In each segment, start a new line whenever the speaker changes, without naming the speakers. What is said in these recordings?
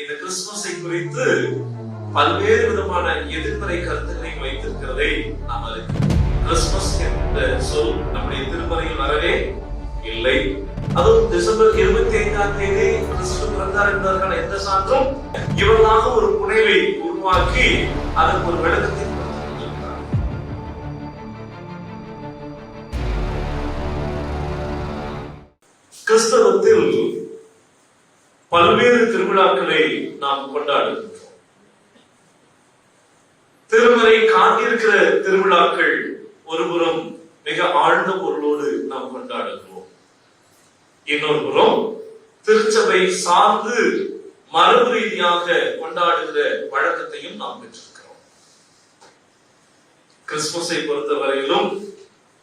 இந்த கிறிஸ்துமஸை குறித்து பல்வேறு விதமான எதிர்மறை கருத்துக்களை வைத்திருக்கிறதை நாம் அறிகிறோம். கிறிஸ்துமஸ் என்ற சொல் நம்முடைய திருமறையில் வரவே இல்லை. அதுவும் டிசம்பர் 25ஆம் தேதி கிறிஸ்து பிறந்தார் என்பதற்கான எந்த சான்றும் இவர்களாக ஒரு புனைவை உருவாக்கி அதற்கு ஒரு விளக்கத்தை கொடுத்திருக்கிறார். கிறிஸ்தவத்தில் பல்வேறு திருவிழாக்களை நாம் கொண்டாடுகின்றோம். திருமறை காட்டியிருக்கிற திருவிழாக்கள் ஒருபுறம் மிக ஆழ்ந்த பொருளோடு நாம் கொண்டாடுகிறோம். இன்னொரு புறம் திருச்சபை சார்ந்து மரபு ரீதியாக கொண்டாடுகிற வழக்கத்தையும் நாம் பெற்றிருக்கிறோம். கிறிஸ்துமஸை பொறுத்தவரையிலும்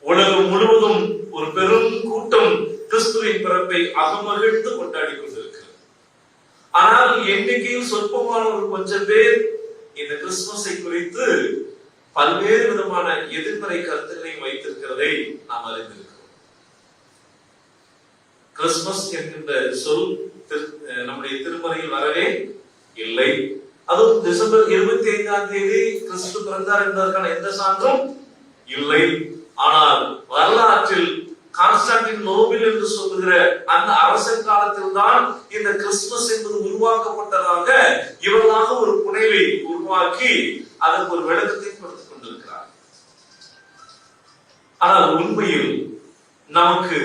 உலகம் முழுவதும் ஒரு பெரும் கூட்டம் கிறிஸ்துவின் பிறப்பை அகமகிழ்ந்து கொண்டாடி கொண்டிருக்கிறது. ஆனால் எண்ணிக்கையில் சொற்பமான ஒரு கொஞ்சம் பேர் இந்த கிறிஸ்துமஸை குறித்து பல்வேறு விதமான எதிர்மறை கருத்துக்களையும் வைத்திருக்கிறதை நாம் அறிந்திருக்கிறோம். கிறிஸ்துமஸ் என்கின்ற சொல் நம்முடைய திருமறையில் வரவே இல்லை. அதுவும் டிசம்பர் 25ஆம் தேதி கிறிஸ்து பிறந்தார் என்பதற்கான எந்த சான்றும் இல்லை. ஆனால் வரலாற்றில் கான்ஸ்டான்டின் நோபில் என்று சொல்லுகிற அந்த அரசன் காலத்தில் தான் இந்த கிறிஸ்துமஸ் என்பது உருவாக்கப்பட்டதாக இவர்களாக ஒரு புனைவை உருவாக்கி அதற்கு ஒரு விளக்கத்தை கொடுத்துக் கொண்டிருக்கிறார். ஆனால் உண்மையில் நமக்கு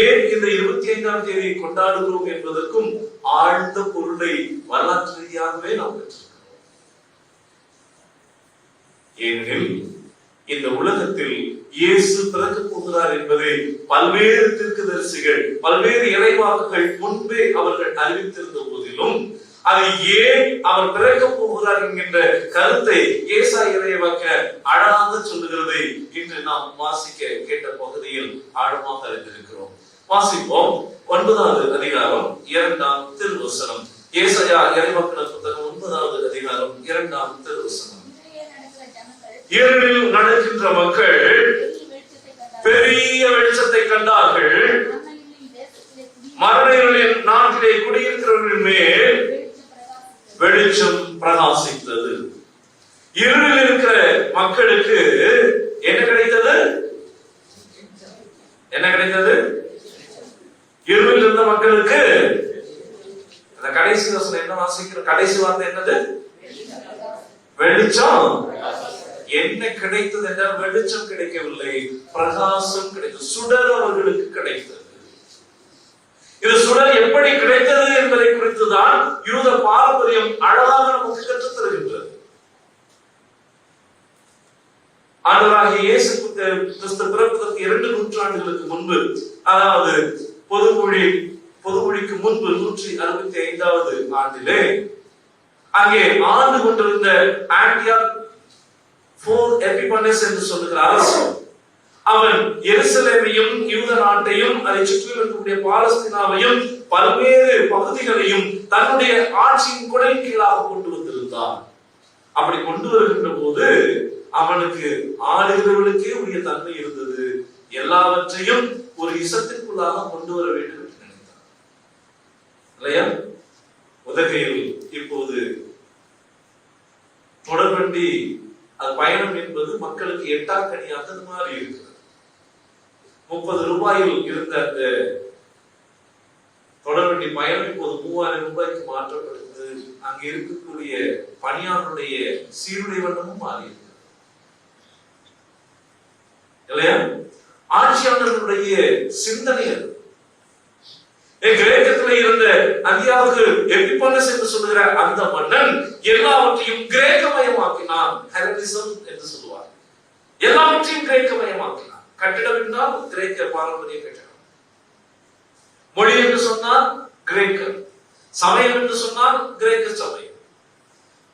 ஏன் இந்த 25ஆம் தேதியை கொண்டாடுகிறோம் என்பதற்கும் ஆழ்ந்த பொருளை வரலாற்று ரீதியாகவே நாம் பெற்றிருக்கிறோம். ஏனெனில் இந்த உலகத்தில் இயேசு பிறக்க போகிறார் என்பதை பல்வேறு தீர்க்கதரிசிகள் பல்வேறு இறைவாக்குகள் முன்பே அவர்கள் அறிவித்திருந்த போதிலும் அது ஏன் அவர் பிறக்க போகிறார் என்கின்ற கருத்தை ஏசாயா இறைவாக்கு அழகாக சொல்லுகிறதை இன்று நாம் வாசிக்க கேட்ட பகுதியில் ஆழமாக அறிந்திருக்கிறோம். வாசிப்போம். 9வது அதிகாரம் 2ஆம் திருவசனம். ஏசாயா இறைவாக்கினர் புத்தகம் 9வது அதிகாரம் 2ஆம் திருவசனம். இருளில் நடக்கின்ற மக்கள் பெரிய வெளிச்சத்தை கண்டார்கள். மரண இருளின் நாட்டிலே குடியிருக்கிறவர்கள் மேல் வெளிச்சம் பிரகாசித்தது. இருளில் இருக்கிற மக்களுக்கு என்ன கிடைத்தது? என்ன கிடைத்தது? இருளில் இருந்த மக்களுக்கு அந்த கடைசி வசனம் என்ன வாசிக்கிற கடைசி வார்த்தை என்னது? வெளிச்சம். என்ன கிடைத்தது என்றால் வெளிச்சம் கிடைக்கவில்லை, பிரகாசம் கிடைத்தது. சுடர் அவர்களுக்கு கிடைத்தது. இது சுடர் எப்படி கிடைத்தது என்பதை குறித்துதான் யூத பாரம்பரியம் அழகாக நமக்கு கற்றுத் தருகின்றது. ஆண்டவராகிய இயேசு கிறிஸ்து பிறப்பதற்கு 2 நூற்றாண்டுகளுக்கு முன்பு, அதாவது பொதுமொழிக்கு முன்பு 165வது ஆண்டிலே அங்கே ஆண்டு கொண்டிருந்த ஆன்டியாக் எபிபனஸ் என்று சொல்லுகிற அரசு, அவன் எருசலேமையும் யூத நாட்டையும் அதை சுற்றிலும் இருக்கக்கூடிய பாலஸ்தீனாவையும் பல்வேறு பகுதிகளையும் தன்னுடைய ஆட்சியின் குடல் கீழாக கொண்டு வந்திருந்தான். அப்படி கொண்டு வருகின்ற போது அவனுக்கு ஆளுகிறவர்களுக்கே உரிய தன்மை இருந்தது. எல்லாவற்றையும் ஒரு இசத்திற்குள்ளாக கொண்டு வர வேண்டும் என்று நினைத்தான். இல்லையா? உதகையில் இப்போது தொடர்வண்டி அது பயணம் என்பது மக்களுக்கு எட்டாக்கணியாக மாறி இருக்கிறது. 30 ரூபாயில் இருந்த அந்த தொடர்வண்டி பயணம் இப்போது 3000 ரூபாய்க்கு மாற்றப்படுகிறது. அங்க இருக்கக்கூடிய பணியாளருடைய சீருடை வண்ணமும் மாறி இருக்கிறது. இல்லையா? ஆட்சியாளர்களுடைய சிந்தனை அது. கிரேக்கத்தில் இருந்த அந்தியாவுக்கு எபிபனஸ் என்று சொல்லுகிற அந்த மன்னன் எல்லாவற்றையும் கிரேக்கமயமாக்கினான். ஹெலனிசம் என்று சொல்லுவார். எல்லாவற்றையும் கிரேக்கமயமாக்கினான். கட்டிடம் என்றால் கிரேக்க பாரம்பரிய கட்டிடம், மொழி என்று சொன்னால் கிரேக்கர், சமயம் என்று சொன்னால் கிரேக்க சமயம்,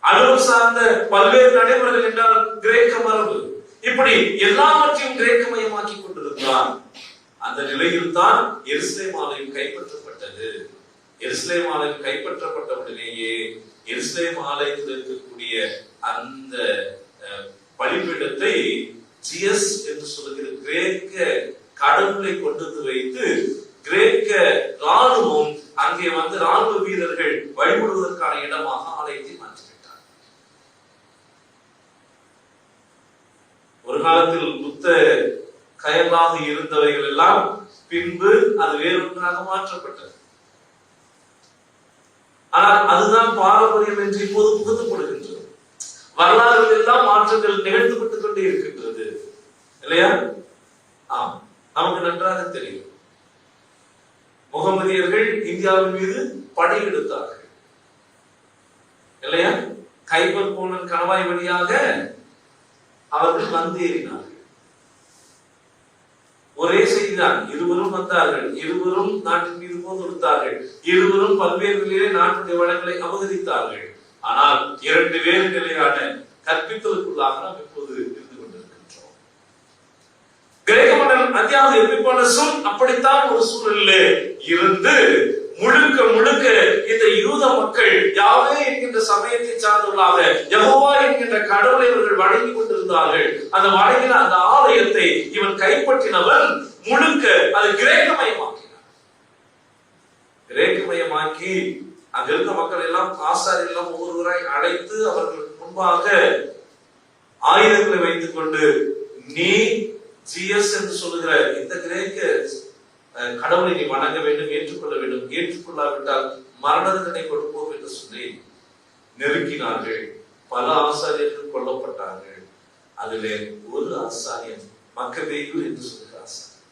அலுவல் சார்ந்த பல்வேறு நடைமுறைகள் என்றால் கிரேக்க மரபு, இப்படி எல்லாவற்றையும் கிரேக்கமயமாக்கி கொண்டிருந்தான். அந்த நிலையில் தான் எருசலேம் ஆலயம் கைப்பற்றப்பட்டது. எருசலேம் ஆலயம் கைப்பற்றப்பட்ட உடனேயே எருசலேம் ஆலயத்தில் இருக்கக்கூடிய அந்த பலிபீடத்தை ஜியஸ் என்று சொல்லுகிற கிரேக்க கடவுளை கொண்டு வைத்து கிரேக்க ராணுவம் அங்கே வந்து ராணுவ வீரர்கள் வழிபடுவதற்கான மகிழ்ச்சிக்கான இடமாக ஆலயத்தை மாற்றிவிட்டார். ஒரு காலத்தில் புத்த கயலாக இருந்தவைகள் எல்லாம் பின்பு அது வேறொன்றாக மாற்றப்பட்டது. ஆனால் அதுதான் பாரம்பரியம் என்று இப்போது புகுத்தப்படுகின்றது. வரலாறு எல்லாம் மாற்றங்கள் நிகழ்த்தப்பட்டுக் கொண்டே இருக்கின்றது இல்லையா? ஆம், நமக்கு நன்றாக தெரியும். முகமதியர்கள் இந்தியாவின் மீது படையெடுத்தார்கள் இல்லையா? கைபர் போனன் கணவாய் வழியாக அவர்கள் வந்தேறினார்கள். ஒரே செய்திதான், இருவரும் வந்தார்கள், இருவரும் நாட்டின் மீது போர் தொடுத்தார்கள், இருவரும் பல்வேறு நிலையிலே நாட்டுடைய வளங்களை அபகரித்தார்கள். ஆனால் இரண்டு வேறு நிலையான கற்பித்தலுக்குள்ளாக நாம் இப்போது இருந்து கொண்டிருக்கின்றோம். கிரேக்க மன்னன் அந்தியாவது எப்பிப்பான சொல் அப்படித்தான் ஒரு சூழலிலே இருந்து முழுக்க முழுக்க இந்த யூத மக்கள் யாவே என்கின்ற சமயத்தை சார்ந்துள்ளாக யெகோவா என்கின்ற கடவுளை இவர்கள் வணங்கி கொண்டிருந்தார்கள். அந்த வணங்கின அந்த ஆலயத்தை இவன் கைப்பற்றினவன் முழுக்க அது கிரேக்கமயமாக்கினார். கிரேக்கமயமாக்கி அங்கிருந்த மக்கள் எல்லாம் ஆசாரியர்கள் எல்லாம் ஒவ்வொருவராய் அழைத்து அவர்கள் முன்பாக ஆயுதங்களை வைத்துக் கொண்டு நீ ஜிஎஸ் என்று சொல்லுகிற இந்த கிரேக்க கடவுளை நீ வணங்க வேண்டும், ஏற்றுக்கொள்ள வேண்டும், ஏற்றுக்கொள்ளாவிட்டால் மரண தண்டனை கொடுப்போம் என்று சொல்லி நெருக்கினார்கள். பல ஆசாரியர்கள் கொல்லப்பட்டார்கள். அதிலே ஒரு ஆசாரியன் மக்கபேயு என்று சொல்லுகிற ஆசாரியன்,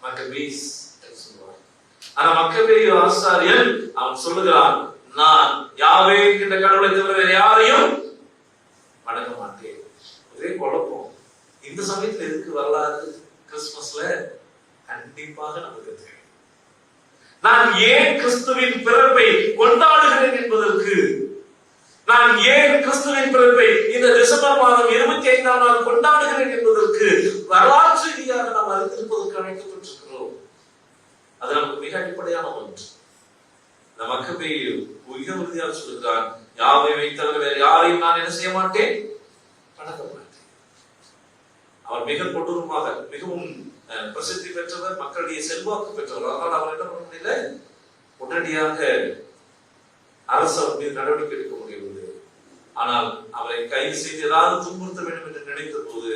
மக்கபேஸ் என்று சொல்லுவார். ஆனா மக்கபேயு ஆசாரியன் அவன் சொல்லுகிறான், நான் யாவே என்கின்ற கடவுளை தவிர வேற யாரையும் வணங்க மாட்டேன். ஒரே குழப்பம். இந்த சமயத்துல எதுக்கு வரலாறு? கிறிஸ்துமஸ்ல கண்டிப்பாக நமக்கு தெரியும். நான் ஏன் கிறிஸ்துவின் பிறப்பை கொண்டாடுகிறேன் என்பதற்கு, நான் ஏன் கிறிஸ்துவின் பிறப்பை இந்த டிசம்பர் மாதம் 25ஆம் நாள் கொண்டாடுகிறேன் என்பதற்கு வரலாற்று ரீதியாக நாம் அறிந்திருப்பதற்கு அழைக்கப்பட்டிருக்கிறோம். அது நமக்கு மிக அடிப்படையான ஒன்று. இந்த மக்கபேயு மிக உறுதியாக சொல்லுகிறான், யாவையை தவிர வேற யாரையும் நான் என்ன செய்ய மாட்டேன், வணங்க மாட்டேன். அவர் மிக கொடூரமாக மிகவும் பிரசித்தி பெற்றவர், மக்களுடைய செல்வாக்கு பெற்றவர். அதனால் அவர் என்ன பண்ண முடியல, உடனடியாக அரசு அவர் மீது நடவடிக்கை எடுக்க முடியவில்லை. ஆனால் அவரை கைது செய்து ஏதாவது துன்புறுத்த வேண்டும் என்று நினைத்த போது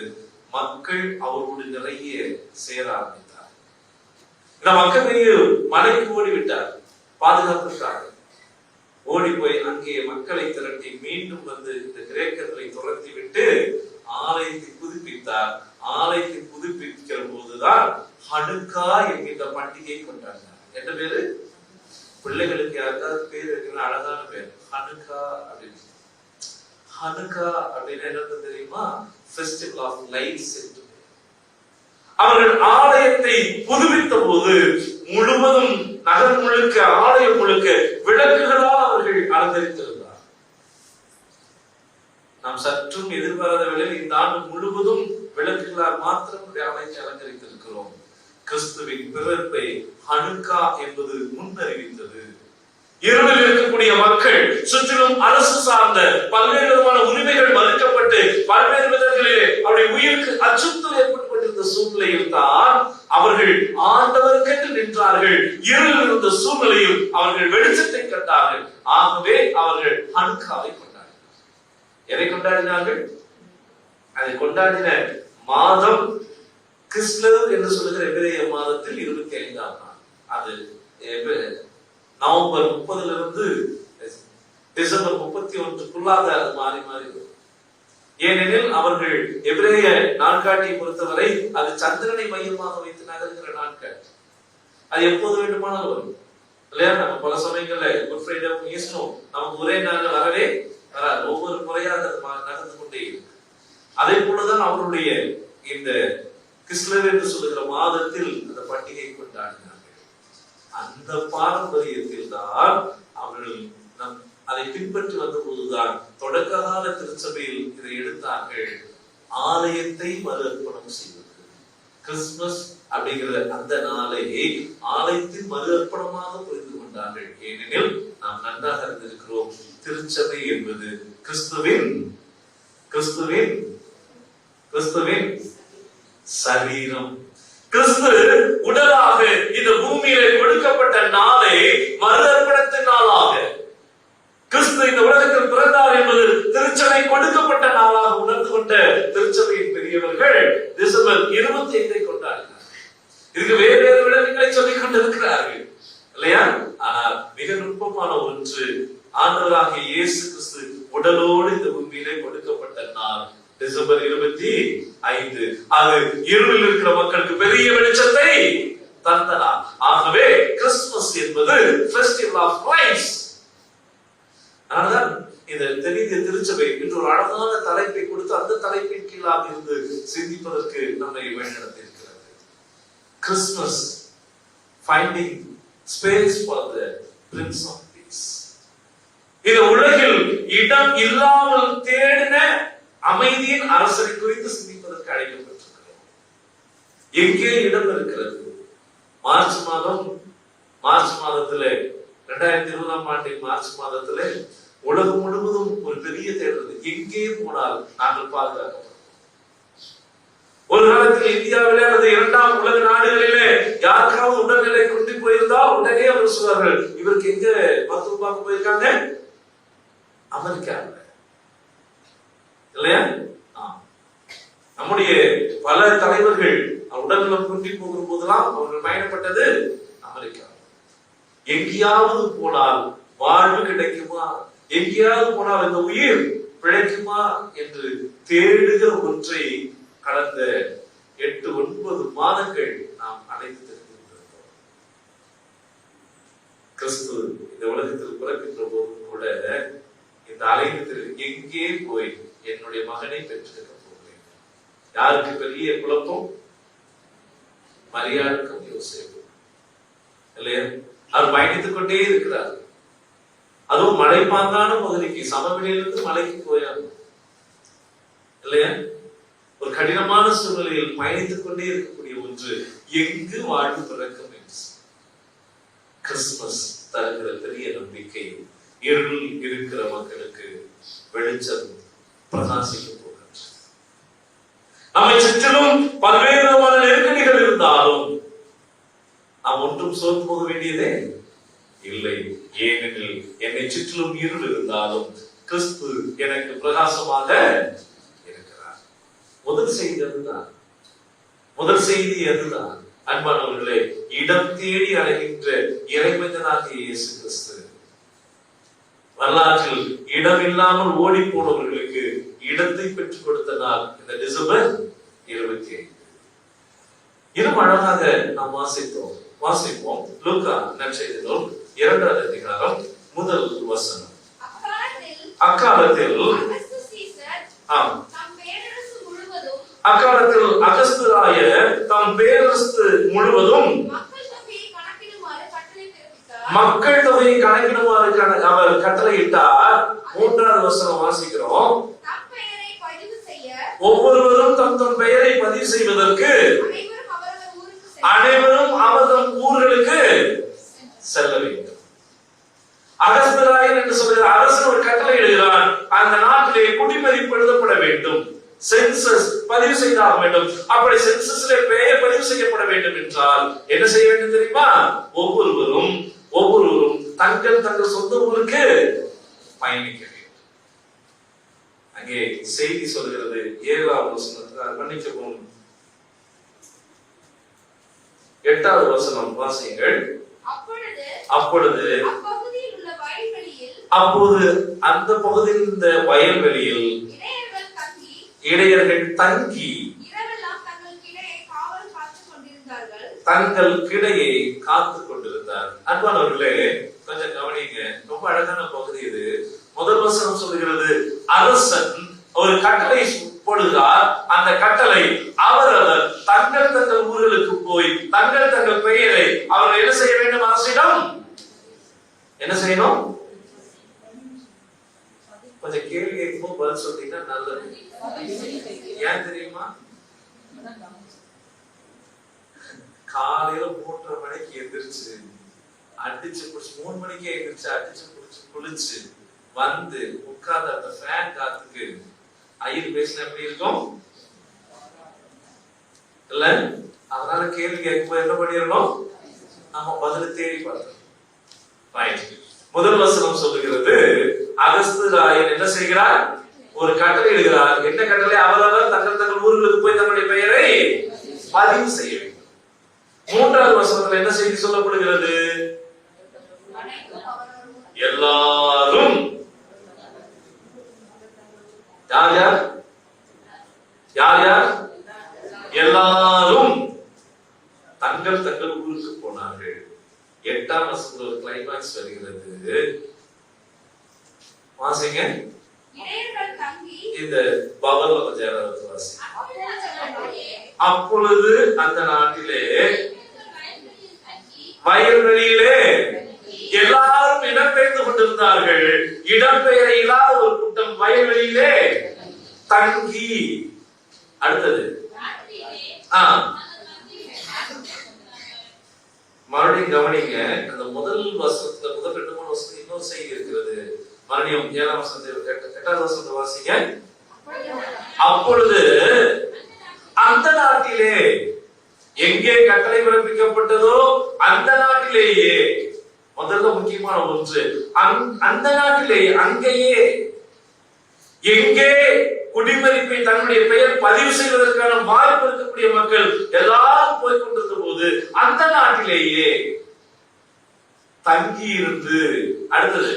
மக்கள் அவரோடு நிறைய சேர ஆரம்பித்தார். இந்த மக்கள் மலைக்கு ஓடிவிட்டார் பாதுகாப்புக்காக. ஓடி போய் அங்கே மக்களை திரட்டி மீண்டும் வந்து இந்த கிரேக்கர்களை துரத்தி விட்டு ஆலயத்தை புதுப்பித்தார். ஆலயத்தை புதுப்பிக்கிற போதுதான் ஹனுக்கா என்கின்ற பண்டிகை கொண்டாடினார். என்ன பேரு? பிள்ளைகளுக்கு யாருக்காவது பேர் வைக்கிற அழகான பேர் ஹனுக்கா அப்படின்னு. ஹனுக்கா அப்படின்னு என்ன தெரியுமா? ஃபெஸ்டிவல் ஆஃப் லைட்ஸ் என்று. அவர்கள் ஆலயத்தை புதுப்பித்த போது முழுவதும் நகர் முழுக்க ஆலயம் முழுக்க விளக்குகளால் அவர்கள் அலங்கரித்திருந்தார். நாம் சற்றும் எதிர்பாராத வேளையில் இந்த ஆண்டு முழுவதும் விளக்குகளால் மாத்திரம் ஆலயத்தை அலங்கரித்திருக்கிறோம். கிறிஸ்துவின் பிறப்பை ஹனுக்கா என்பது முன்னறிவித்தது. இருளில் இருக்கக்கூடிய மக்கள், சுற்றிலும் அரசு சார்ந்த பல்வேறு விதமான உரிமைகள் மறுக்கப்பட்டு பல்வேறு விதங்களிலே அவருடைய உயிருக்கு அச்சுறுத்தல் ஏற்பட்டுக் கொண்டிருந்த சூழ்நிலையில் தான் அவர்கள் ஆண்டவருக்கென்று நின்றார்கள். இருளில் இருந்த சூழ்நிலையில் அவர்கள் வெளிச்சத்தை கண்டார்கள். ஆகவே அவர்கள் ஹனுக்காவை கொண்டாடினார்கள். எதை கொண்டாடினார்கள்? அதை கொண்டாடின மாதம் கிறிஸ்லவ் என்று சொல்லுகிற எபிரேய மாதத்தில் 25ஆம் நாள். அது நவம்பர் 30 டிசம்பர் 31க்குள்ளாக அது மாறி மாறி வரும். ஏனெனில் அவர்கள் எபிரேய நாட்காட்டியை பொறுத்தவரை அது சந்திரனை மையமாக வைத்து நகர்கிற நாட்கள். அது எப்போது வேண்டுமானாலும் வரும் இல்லையா? நம்ம பல சமயங்கள்ல குட் ஃப்ரைடே ஈஸ்டரும் நமக்கு ஒரே நாள் வரவே வராது. ஒவ்வொரு முறையாக நகர்ந்து கொண்டே இருக்கு. அதே போலதான் அவருடைய இந்த கிறிஸ்லவ் என்று சொல்லுகிற மாதத்தில் அந்த பண்டிகை கொண்டாடினார்கள். அந்த பாரம்பரியத்தில் தான் அவர்கள் அதை பின்பற்றி வந்த போதுதான் தொடக்க கால திருச்சபையில் இதை எடுத்தார்கள். ஆலயத்தை மறு அர்ப்பணம் செய்வது. கிறிஸ்துமஸ் அப்படிங்கிற அந்த நாளை ஆலயத்தின் மறு அர்ப்பணமாக புரிந்து கொண்டார்கள். ஏனெனில் நாம் நன்றாக அறிந்திருக்கிறோம், திருச்சபை என்பது கிறிஸ்துவின் சரீரம். கிறிஸ்து உடலாக இந்த பூமியில கொடுக்கப்பட்ட நாளை மறு அர்ப்பணத்தின் நாளாக கிறிஸ்து இந்த உலகத்தில் பிறந்தார் என்பது திருச்சபை கொடுக்கப்பட்ட நாளாக உணர்ந்து கொண்ட திருச்சபையின் பெரியவர்கள் டிசம்பர் 25 கொண்டாடினார். இதுக்கு வேறு விளக்கங்களை சொல்லிக் கொண்டிருக்கிறார்கள் இல்லையா? ஆனால் மிக நுட்பமான ஒன்று, ஆண்டவராகிய இயேசு கிறிஸ்து உடலோடு இந்த பூமியிலே கொடுக்கப்பட்ட நாள் டிசம்பர் 25. அது இருளில் இருக்கிற மக்களுக்கு பெரிய வெளிச்சத்தை தந்த நாள். ஆகவே கிறிஸ்துமஸ் என்பது ஃபெஸ்டிவல் ஆஃப் கிரைஸ்ட். அதனால்தான் இந்த தென்னிந்திய திருச்சபை இன்று ஒரு அழகான தலைப்பை கொடுத்து அந்த தலைப்பின் கீழாக இருந்து சிந்திப்பதற்கு நம்மை வழிநடத்தியிருக்கிறது. Christmas finding space for the prince of peace. இந்த உலகில் இடம் இல்லாமல் தேடின அமைதியின் அரசரை குறித்து சிந்திப்பதற்கு அழைக்கப்பட்டிருக்கிறோம். எங்கே இடம் இருக்கிறது? மார்ச் மாதத்திலே 2020ஆம் ஆண்டின் மார்ச் மாதத்திலே உலகம் முழுவதும் ஒரு பெரிய தேடுறது. எங்கே போனால் நாங்கள் பாதுகாக்கப்படும். ஒரு காலத்தில் இந்தியாவிலே அல்லது 2ஆம் உலக நாடுகளிலே யாருக்காவது உடல்நிலை குண்டி போயிருந்தால் உடனே அவர் சொல்வார்கள், இவருக்கு எங்க மருத்துவம் பார்க்க போயிருக்காங்க? அமெரிக்காவில் இல்லையா? நம்முடைய பல தலைவர்கள் உடல்நலம் குண்டி போகும் போதெல்லாம் அவர்கள் பயணப்பட்டது அமெரிக்கா. எங்கேயாவது போனால் வாழ்வு கிடைக்குமா, எங்கேயாவது போனால் இந்த உயிர் பிழைக்குமா என்று தேடுகிற ஒன்றை கடந்த 8-9 மாதங்கள் நாம் அழைத்து தெரிந்திருக்கிறோம். கிறிஸ்து இந்த உலகத்தில் பிறக்கின்ற போதும் கூட இந்த அலைந்தத்தில் எங்கே போய் என்னுடைய மகனை பெற்றெடுக்க போகிறேன்? யாருக்கு பெரிய குழப்பம்? மரியாளுக்கும் யோசேப்பு இல்லையா? அவர் பயணித்துக் கொண்டே இருக்கிறார். அதுவும் மலைப்பாங்கான பகுதிக்கு, சமவெளியிலிருந்து மலைக்கு போயாங்க இல்லையா? ஒரு கடினமான சூழ்நிலையில் பயணித்துக் கொண்டே இருக்கக்கூடிய ஒன்று, எங்கு வாழ்வு பிறக்கும் என்று கிறிஸ்துமஸ் தருகிற பெரிய நம்பிக்கை. இருளில் இருக்கிற மக்களுக்கு வெளிச்சம் பிரகாசிக்க போகிறது. நம்மை சுற்றிலும் பல்வேறு விதமான நெருக்கடிகள் இருந்தாலும் நாம் ஒன்றும் சோர்ந்து போக வேண்டியதே இல்லை. ஏனெனில் என்னை சுற்றிலும் இருள் இருந்தாலும் கிறிஸ்து எனக்கு பிரகாசமாக இருக்கிறார். முதல் செய்தி அதுதான். அன்பானவர்களே, இடம் தேடி அடைகின்ற இறைமகனாக இயேசு கிறிஸ்து வரலாற்றில் இடம் இல்லாமல் ஓடி போனவர்களுக்கு இடத்தை பெற்றுக் கொடுத்த நாள் இந்த டிசம்பர் 25. இன்னும் அழகாக நாம் வாசிப்போம். லூக்கா நற்செய்தி நூல் 2ஆம் அதிகாரம் 1 வசனம். அக்காலத்தில் அகஸ்திராயர் தம் பேரரசு முழுவதும் மக்கள் தொகையை கணக்கிடுமாறு அவர் கட்டளையிட்டார். 3ஆவது வசனம் வாசிக்கிறோம். ஒவ்வொருவரும் தம் பெயரை பதிவு செய்வதற்கு அனைவரும் அவர்தம் ஊர்களுக்கு செல்ல வேண்டும். அகஸ்திராயர் என்று சொல்கிற அரசன் ஒரு கட்டளை எழுதுகிறான். அந்த நாட்டிலே குடிமதிப்பு எழுதப்பட வேண்டும், சென்சஸ் பதிவு செய்தாக வேண்டும். அப்படி சென்சஸ்ல பெயர் பதிவு செய்யப்பட வேண்டும் என்றால் என்ன செய்ய வேண்டும் தெரியுமா? ஒவ்வொருவரும் தங்கள் சொந்த ஊருக்கு பயணிக்க வேண்டும். அங்கே செய்தி சொல்கிறது 7ஆம் வசனத்தில், மன்னிக்கவும் 8ஆவது வசனம் வாசியுங்கள். அப்பொழுது அந்த பகுதியில் இந்த வயல்வெளியில் இடையர்கள் தங்கி தங்கள் கிடையை காத்துக் கொண்டிருந்தார். அன்பானவர்களே, கொஞ்சம் கவனிங்க. ரொம்ப அழகான பகுதி இது. முதல் வசனம் சொல்லுகிறது, அரசன் ஒரு கட்டளை போடுகிறார். அந்த கட்டளை அவரவர் தங்கள் ஊர்களுக்கு போய் தங்கள் பெயரை அவர்கள் என்ன செய்ய வேண்டும்? அரசிடம் என்ன செய்யணும்? கொஞ்சம் கேள்வி கேட்கும் பதில் சொல்றீங்கன்னா நல்லது. ஏன் தெரியுமா? காலையில 3:30 மணிக்கு எந்திரிச்சு அடிச்சு குடிச்சு 3 மணிக்கே எந்திரிச்சு அடிச்சு குடிச்சு குளிச்சு வந்து உட்கார்ந்து அந்த ஃபேன் காத்துக்கு ஐயர் பேசின எப்படி இருக்கும் இல்ல? அதனால கேள்வி கேட்கும்போது என்ன பண்ணிடணும்? நம்ம பதில தேடி பார்த்தோம். முதல் வசனம் சொல்லுகிறது, என்ன செய்கிறார்? ஒரு கட்டளை இடுகிறார். என்ன கட்டளை? அவரவர் தங்கள் தங்கள் ஊர்களுக்கு போய் தங்களுடைய பெயரை பதிவு செய்ய வேண்டும். 3வது வசனத்துல என்ன செய்தி சொல்லப்படுகிறது? எல்லாரும் யார் யார் யார் யார் எல்லாரும் தங்கள் தங்கள் ஊருக்கு போனார்கள். 8ஆம் வசனத்துல ஒரு கிளைமாக்ஸ் வருகிறது. வாசிங்க. இந்த பவர்ல கொஞ்சம் வாசி. அப்பொழுது அந்த நாட்டிலே வயல்வெளியிலே எல்லாரும் இடம்பெயர்ந்து கொண்டிருந்தார்கள். இடம்பெயர இல்லாத ஒரு கூட்டம் வயல்வெளியிலே தங்கி. அடுத்தது மறுபடியும் கவனிங்க. அந்த முதல் வசனத்துல முதல் 2-3 வசனத்துல இன்னொரு செய்தி இருக்கிறது. மறுபடியும் 7ஆம் வசனத்தை 8வது வசனத்தை வாசிங்க. அப்பொழுது அந்த நாட்டிலே எங்கே கட்டளை பிறப்பிக்கப்பட்டதோ அந்த நாட்டிலேயே, முதல்ல முக்கியமான ஒன்று, அந்த நாட்டிலேயே அங்கேயே எங்கே குடிமதிப்பை தன்னுடைய பெயர் பதிவு செய்வதற்கான வாய்ப்பு இருக்கக்கூடிய மக்கள் எல்லாரும் போய்கொண்டிருந்த போது அந்த நாட்டிலேயே தங்கி இருந்து. அடுத்தது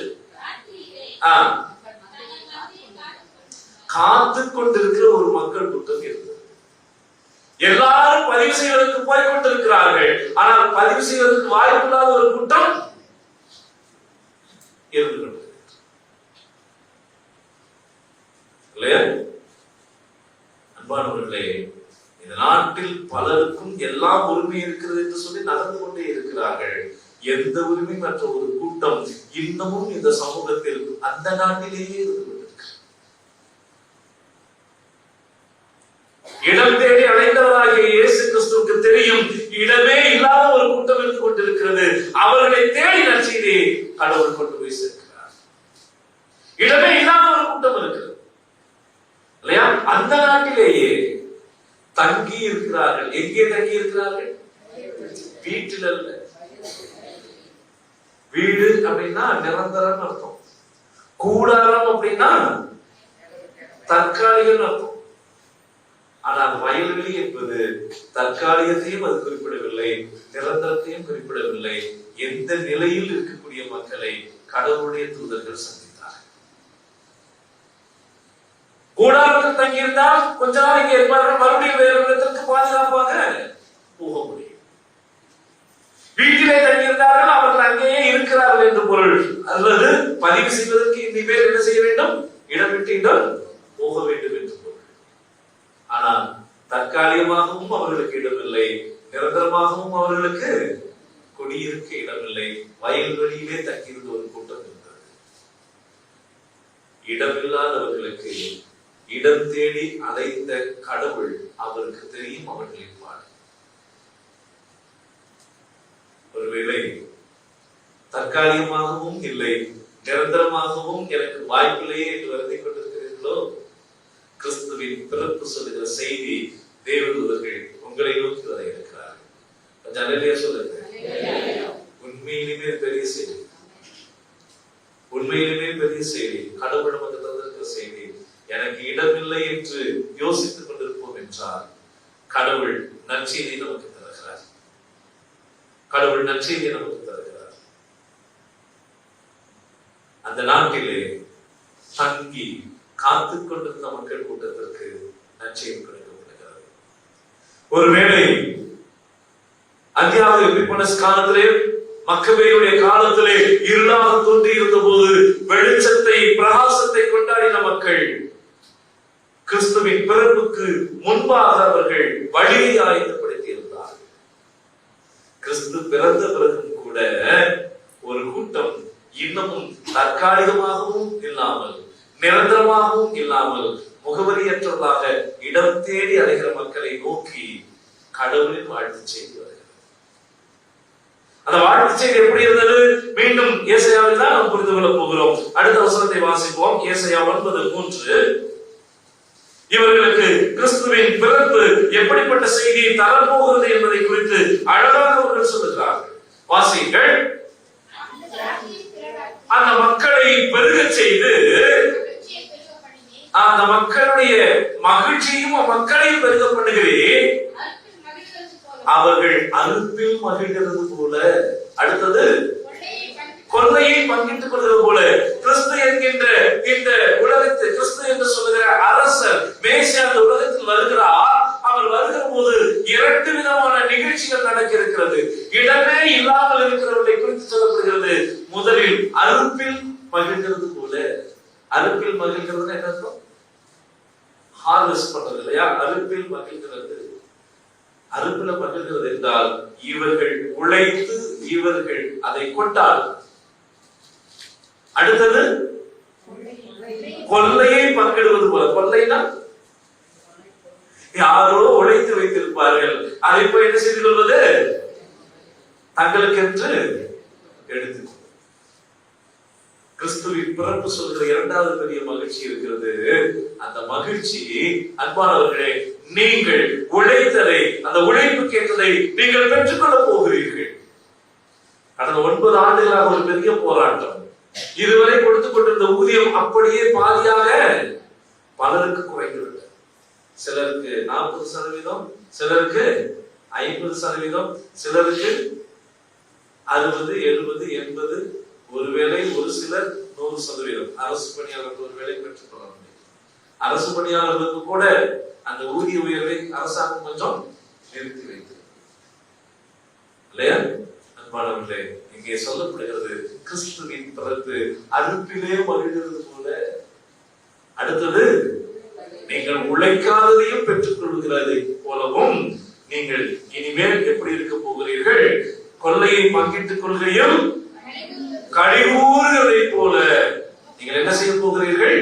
காத்து கொண்டிருக்கிற ஒரு மக்கள் கூட்டம் இருந்தது. எல்லாரும் பதிவு செய்வதற்கு போய்கொண்டிருக்கிறார்கள். ஆனால் பதிவு செய்வதற்கு வாய்ப்பில்லாத ஒரு கூட்டம் இருந்து இல்லையா? அன்பானவர்களே, இந்த நாட்டில் பலருக்கும் எல்லா உரிமை இருக்கிறது என்று சொல்லி நடந்து கொண்டே இருக்கிறார்கள். எந்த உரிமை மற்ற ஒரு கூட்டம் இன்னமும் இந்த சமூகத்தில் அந்த நாட்டிலேயே இருந்து கொண்டிருக்கு. இடம் தேடி அழைத்தவராகிய இயேசு கிறிஸ்துவுக்கு தெரியும் இடமே இல்லாத ஒரு கூட்டம் இருந்து கொண்டிருக்கிறது. அவர்களை தேடி நற்செய்தியை கடவுள் கொண்டு போய் சேர்க்கிறார். இடமே இல்லாத ஒரு கூட்டம் இருக்கிறது இல்லையா? அந்த நாட்டிலேயே தங்கி இருக்கிறார்கள். எங்கே தங்கி இருக்கிறார்கள்? வீட்டில் அல்ல. வீடு அப்படின்னா நிரந்தரம் அர்த்தம். கூடாரம் அப்படின்னா தற்காலிகம் அர்த்தம். ஆனால் வயல்வெளி என்பது தற்காலிகத்தையும் அது குறிப்பிடவில்லை, நிரந்தரத்தையும் குறிப்பிடவில்லை. எந்த நிலையில் இருக்கக்கூடிய மக்களை கடவுளுடைய தூதர்கள் சந்தித்தார். கூடாரத்தில் தங்கியிருந்தால் கொஞ்ச நாள் இங்கே இருப்பார்கள், மறுபடியும் வேறு இடத்திற்கு பாதுகாப்பாக போக முடியும். வீட்டிலே தங்கியிருந்தார்கள், அவர்கள் அங்கேயே இருக்கிறார்கள் என்று பொருள். அல்லது பதிவு செய்வதற்கு இனிமேல் என்ன செய்ய வேண்டும்? இடம் விட்டு இடம் போக வேண்டும் என்று பொருள். ஆனால் தற்காலிகமாகவும் அவர்களுக்கு இடமில்லை, நிரந்தரமாகவும் அவர்களுக்கு குடியிருக்க இடமில்லை. வயல்வெளியிலே தங்கியிருந்த ஒரு கூட்டம் இருந்தது. இடமில்லாதவர்களுக்கு இடம் தேடி அலைந்த கடவுள் அவருக்கு தெரியும் அவர்களின் பாடு. ஒருவேளை தற்காலிகமாகவும் இல்லை, நிரந்தரமாகவும் எனக்கு வாய்ப்பில்லையே என்று வருந்திக் கொண்டிருக்கிறீர்களோ, கிறிஸ்துவின் பிறப்பு சொல்லுகிற செய்தி தேவதூதர்கள் உங்களை நோக்கி வர இருக்கிறார்கள். கொஞ்சம் அலையிலேயே சொல்லுங்க. உண்மையிலுமே பெரிய செய்தி, உண்மையிலுமே பெரிய செய்தி. கடவுள் நமக்கு தந்திருக்கிற செய்தி. எனக்கு இடமில்லை என்று யோசித்துக் கொண்டிருப்போம் என்றால் கடவுள் நற்செய்தி நமக்கு தருகிறார். கடவுள் நற்செய்தியை நமக்கு தருகிறார். அந்த நாட்டிலே தங்கி காத்துக் கொண்டிருந்த மக்கள் கூட்டத்திற்கு நற்செய்தி கொடுக்கப்படுகிறது. ஒருவேளை அந்தியாவது எபிபனஸ் காலத்திலே, மக்கபேயுடைய காலத்திலே இருளாக தோன்றி இருந்த போது வெளிச்சத்தை பிரகாசத்தை கொண்டாடின மக்கள் கிறிஸ்துவின் பிறப்புக்கு முன்பாக அவர்கள் வழியை ஆயத்தப்படுத்தி இருந்தார்கள். கிறிஸ்து பிறந்த பிறகும் கூட ஒரு கூட்டம் இன்னமும் தற்காலிகமாகவும் இல்லாமல் நிரந்தரமாகவும் இல்லாமல் முகவரியற்றவர்களாக இடம் தேடி அலைகிற மக்களை நோக்கி கடவுளின் வாழ்த்து செய்தி வருகிறது. அந்த வாழ்த்து செய்தி எப்படி இருந்தது? மீண்டும் ஏசாயாவில் தான் நாம் புரிந்து கொள்ள போகிறோம். அடுத்த வசனத்தை வாசிப்போம். ஏசாயா 9:3. இவர்களுக்கு கிறிஸ்துவின் பிறப்பு எப்படிப்பட்ட செய்தியை தரப்போகிறது என்பதை குறித்து அழகாக அவர்கள் சொல்லுகிறார்கள். வாசியுங்கள். அந்த மக்களை பெருக செய்து அந்த மக்களுடைய மகிழ்ச்சியும் மக்களையும் பெருக பண்ணுகிறேன், அவர்கள் அறுப்பில் மகிழ்கிறது போல. அடுத்தது கொள்ளையை பங்கிட்டுக் கொள்வது போல. கிறிஸ்து என்கின்ற இந்த உலகத்தில், கிறிஸ்து என்று சொல்லுகிற அரசர் மேசியா அந்த உலகத்தில் வருகிறார். அவர் வருகிற போது 2 விதமான நிகழ்ச்சிகள் நடக்க இருக்கிறது. இடமே இல்லாமல் இருக்கிறவர்களை குறித்து சொல்லப்படுகிறது. முதலில் அறுப்பில் மகிழ்கிறது போல. அறுப்பில் மகிழ்கிறது என்ன அர்த்தம்? ஹார்வெஸ்ட் பண்றது இல்லையா? அறுப்பில் மகிழ்கிறது. அறுப்பில் மகிழ்கிறது என்றால் இவர்கள் உழைத்து இவர்கள் அதை கொண்டார்கள். அடுத்தது கொள்ளையை பங்கிடுவது போல. கொள்ளைனா யாரோ உழைத்து வைத்திருப்பார்கள், அதை போய் என்ன செய்து கொள்வது? தங்களுக்கு என்று எடுத்து. கிறிஸ்துவின் பிறப்பு சொல்கிற 2வது பெரிய மகிழ்ச்சி இருக்கிறது. அந்த மகிழ்ச்சி அன்பானவர்களே, நீங்கள் உழைத்ததை, அந்த உழைப்புக்கு ஏற்றதை நீங்கள் பெற்றுக்கொள்ள போகிறீர்கள். கடந்த 9 ஆண்டுகளாக ஒரு பெரிய போராட்டம். இதுவரை கொடுத்துக் கொண்டிருந்த ஊதியம் அப்படியே பாதியாக பலருக்கு குறைந்துவிட்டது. சிலருக்கு 40%, சிலருக்கு 50%, சிலருக்கு 60, 70, 80, ஒருவேளை ஒரு சிலர் 100%. அரசு பணியாளர்கள் ஒருவேளை பெற்றுக் கொள்ள முடியும். அரசு பணியாளர்களுக்கு கூட அந்த ஊதிய உயர்வை அரசாங்கம் கொஞ்சம் நிறுத்தி வைத்தது இல்லையா? அன்பானவர்களே, இங்கே சொல்லப்படுகிறது கிறிஸ்துவின் பிறப்பு அறுப்பிலே மகிழ்கிறது போல. அடுத்தது நீங்கள் உழைக்காததையும் பெற்றுக் கொள்கிறதை போலவும் நீங்கள் இனிமேல் எப்படி இருக்க போகிறீர்கள்? கொள்ளையை பங்கிட்டுக் கொள்கையும் கழிவுறுவதை போல நீங்கள் என்ன செய்ய போகிறீர்கள்?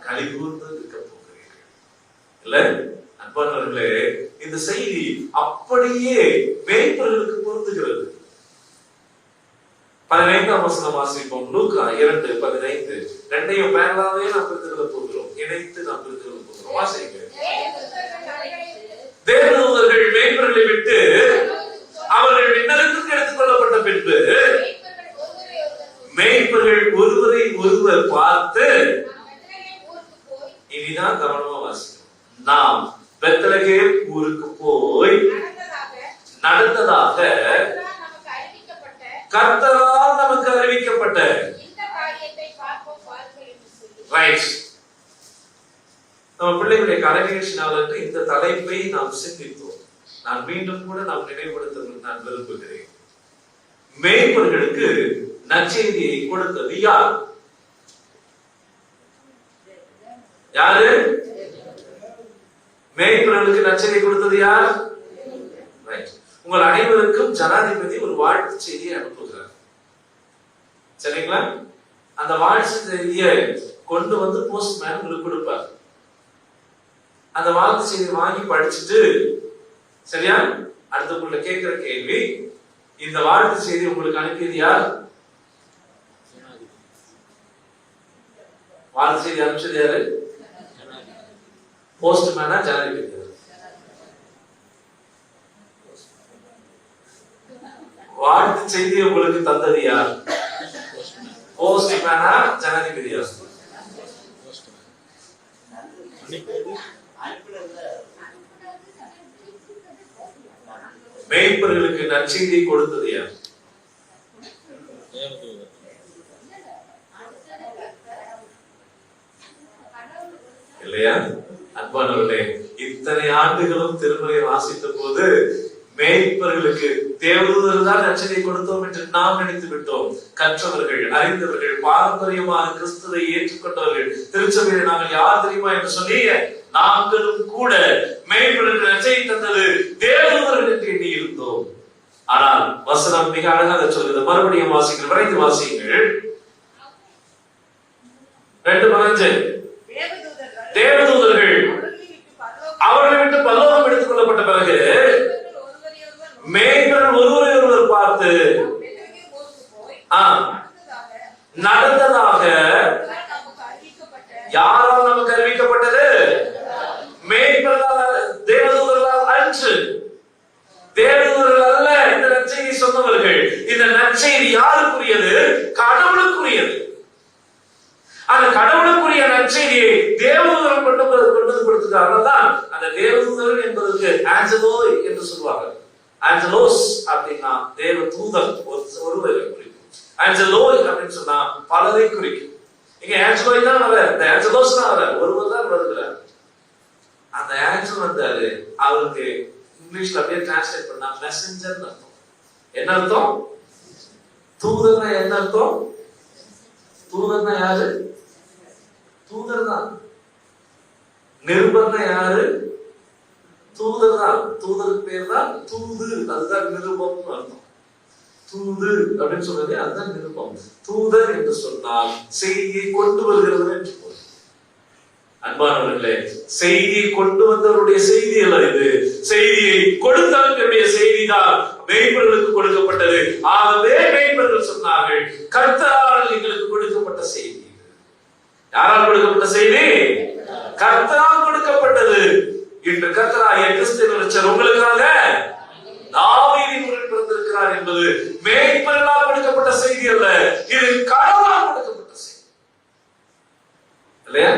கழிவுறு இருக்க போகிறீர்கள் இல்ல? அன்பானவர்களே, இந்த செய்தி அப்படியே மேய்ப்பர்களுக்கு பொருந்துகிறது. 15ஆம் வசனம் வாசிப்போம். லூக்கா 2:15. 2ஐயும் பேரலாவே நாம் பிரித்துக்கொள்ள போகிறோம், இணைத்து நாம் பிரித்துக்கொள்ள போகிறோம். வாசிங்க. தேவதூதர்கள் மேய்ப்பர்களை விட்டு அவர்கள் விண்ணகத்துக்கு எடுத்துக் கொள்ளப்பட்ட பின்பு மேய்ப்பர்கள் ஒருவரை ஒருவர் பார்த்து, இனிதான் கவனமா வாசிக்கணும். நாம் பெத்லகேம் ஊருக்கு போய் நடந்ததாக கர்த்தரால் நமக்கு அறிவிக்கப்பட்ட ரைட். நம்ம பிள்ளைகளுடைய கலைநிகழ்ச்சி நாளுக்கு இந்த தலைப்பை நாம் சிந்தித்தோம். நான் மீண்டும் கூட நாம் நினைவுபடுத்த நான் விரும்புகிறேன். மேய்ப்பர்களுக்கு நற்செய்தியை கொடுத்தது யார்? யாரு? மேய்ப்பர்களுக்கு நற்செய்தி கொடுத்தது யார்? உங்கள் அனைவருக்கும் ஜனாதிபதி ஒரு வாழ்த்து செய்தியை அனுப்புகிறார். சரிங்களா? அந்த வாழ்த்து செய்தியை கொண்டு வந்து போஸ்ட்மேன் உங்களுக்கு கொடுப்பார். அந்த வாழ்த்து செய்தியை வாங்கி படிச்சுட்டு, சரியா, அடுத்தக்குள்ள கேட்கிற கேள்வி, இந்த வாழ்த்து செய்தி உங்களுக்கு அனுப்பியது யார்? வாழ்த்து செய்தி அனுப்பிச்சது யாரு? போஸ்ட்மேனா ஜனாதிபதி? வாழ்த்து செய்தி உங்களுக்கு தந்தது யார்? போஸ்ட்மேனா ஜனாதிபதியா? மேய்ப்பர்களுக்கு நற்செய்தி கொடுத்தது யார்? இல்லையா? அன்பானவர்களே, இத்தனை ஆண்டுகளும் திருமறை வாசித்த போது மேய்ப்பர்களுக்கு தேவதூதர்கள் தான் நற்செய்தியை கொடுத்தோம் என்று நாம் நினைத்து விட்டோம். கற்றவர்கள், அறிந்தவர்கள், பாரம்பரியமாக கிறிஸ்துவை ஏற்றுக்கொண்டவர்கள், திருச்சபையில் நாங்கள் யார் தெரியுமா என்று சொல்லி நாங்களும் கூட மேய்ப்பர்களுக்கு நற்செய்தி தந்தது தேவதூதர்கள் என்று எண்ணி இருந்தோம். ஆனால் வசனம் மிக அழகாக சொல்கிறது. மறுபடியும் வாசிங்கள், விரைந்து வாசிங்கள். 2:15. தேவதூதர்கள் அவர்களை விட்டு பரலோகம் எடுத்துக் கொள்ளப்பட்ட பிறகு மேய்ப்பர்கள் ஒருவரை ஒருவர் பார்த்து நடந்ததாக யாரால் நமக்கு அறிவிக்கப்பட்டது? மேய்ப்பர்களால், தேவதூதர்களால் அன்று. தேவதூதர்கள் அல்ல இந்த நற்செய்தி சொன்னவர்கள். இந்த நற்செய்தி யாருக்குரியது? கடவுளுக்குரியது. அந்த கடவுளுக்குரிய நற்செய்தியை தேவதூதன் கொண்டு கொடுத்துட்டார். அதனால்தான் அந்த தேவதூதன் என்பதற்கு ஆஞ்சலோ என்று சொல்வாங்க. ஆஞ்சலோஸ் அப்படின்னா தேவ தூதர் ஒருவரை குறிக்கும். ஆஞ்சலோ அப்படின்னு சொன்னா பலரை குறிக்கும். இங்க ஆஞ்சலோய் தான் வர, இந்த ஆஞ்சலோஸ் தான் வர, ஒருவர் தான் வருகிறார். அந்த ஆஞ்சல் வந்தாரு, அவருக்கு இங்கிலீஷ்ல அப்படியே டிரான்ஸ்லேட் பண்ணா மெசஞ்சர் அர்த்தம். என்ன அர்த்தம்? தூதர்னா என்ன அர்த்தம்? தூதர்னா யாரு? தூதர் தான். நிருபர்னா யாரு? தூதர் தான். தூதருக்கு பேர் தான் தூது, அதுதான் நிருபம்னு அர்த்தம். தூது அப்படின்னு சொல்றது அதுதான் நிருபம். தூதர் என்று சொன்னால் செய்தியை கொண்டு வருகிறது என்று பொருள். அன்பானவர்களே, செய்தியை கொண்டு வந்தவருடைய செய்தி அல்ல இது, செய்தியை கொடுத்தவர்களுடைய செய்தி தான் மேய்ப்பர்களுக்கு கொடுக்கப்பட்டது. ஆகவே மேய்ப்பர்கள் சொன்னார்கள், கர்த்தரால் எங்களுக்கு கொடுக்கப்பட்ட செய்தி. யாரால் கொடுக்கப்பட்ட செய்தி? கர்த்தரால் கொடுக்கப்பட்டது. இன்று கர்த்தராகிய கிறிஸ்து உங்களுக்காக தாவீதின் ஊரில் பிறந்திருக்கிறார் என்பது மேய்ப்பர்களால் கொடுக்கப்பட்ட செய்தி அல்ல, இது கடவுளால் கொடுக்கப்பட்ட செய்தி. இல்லையா?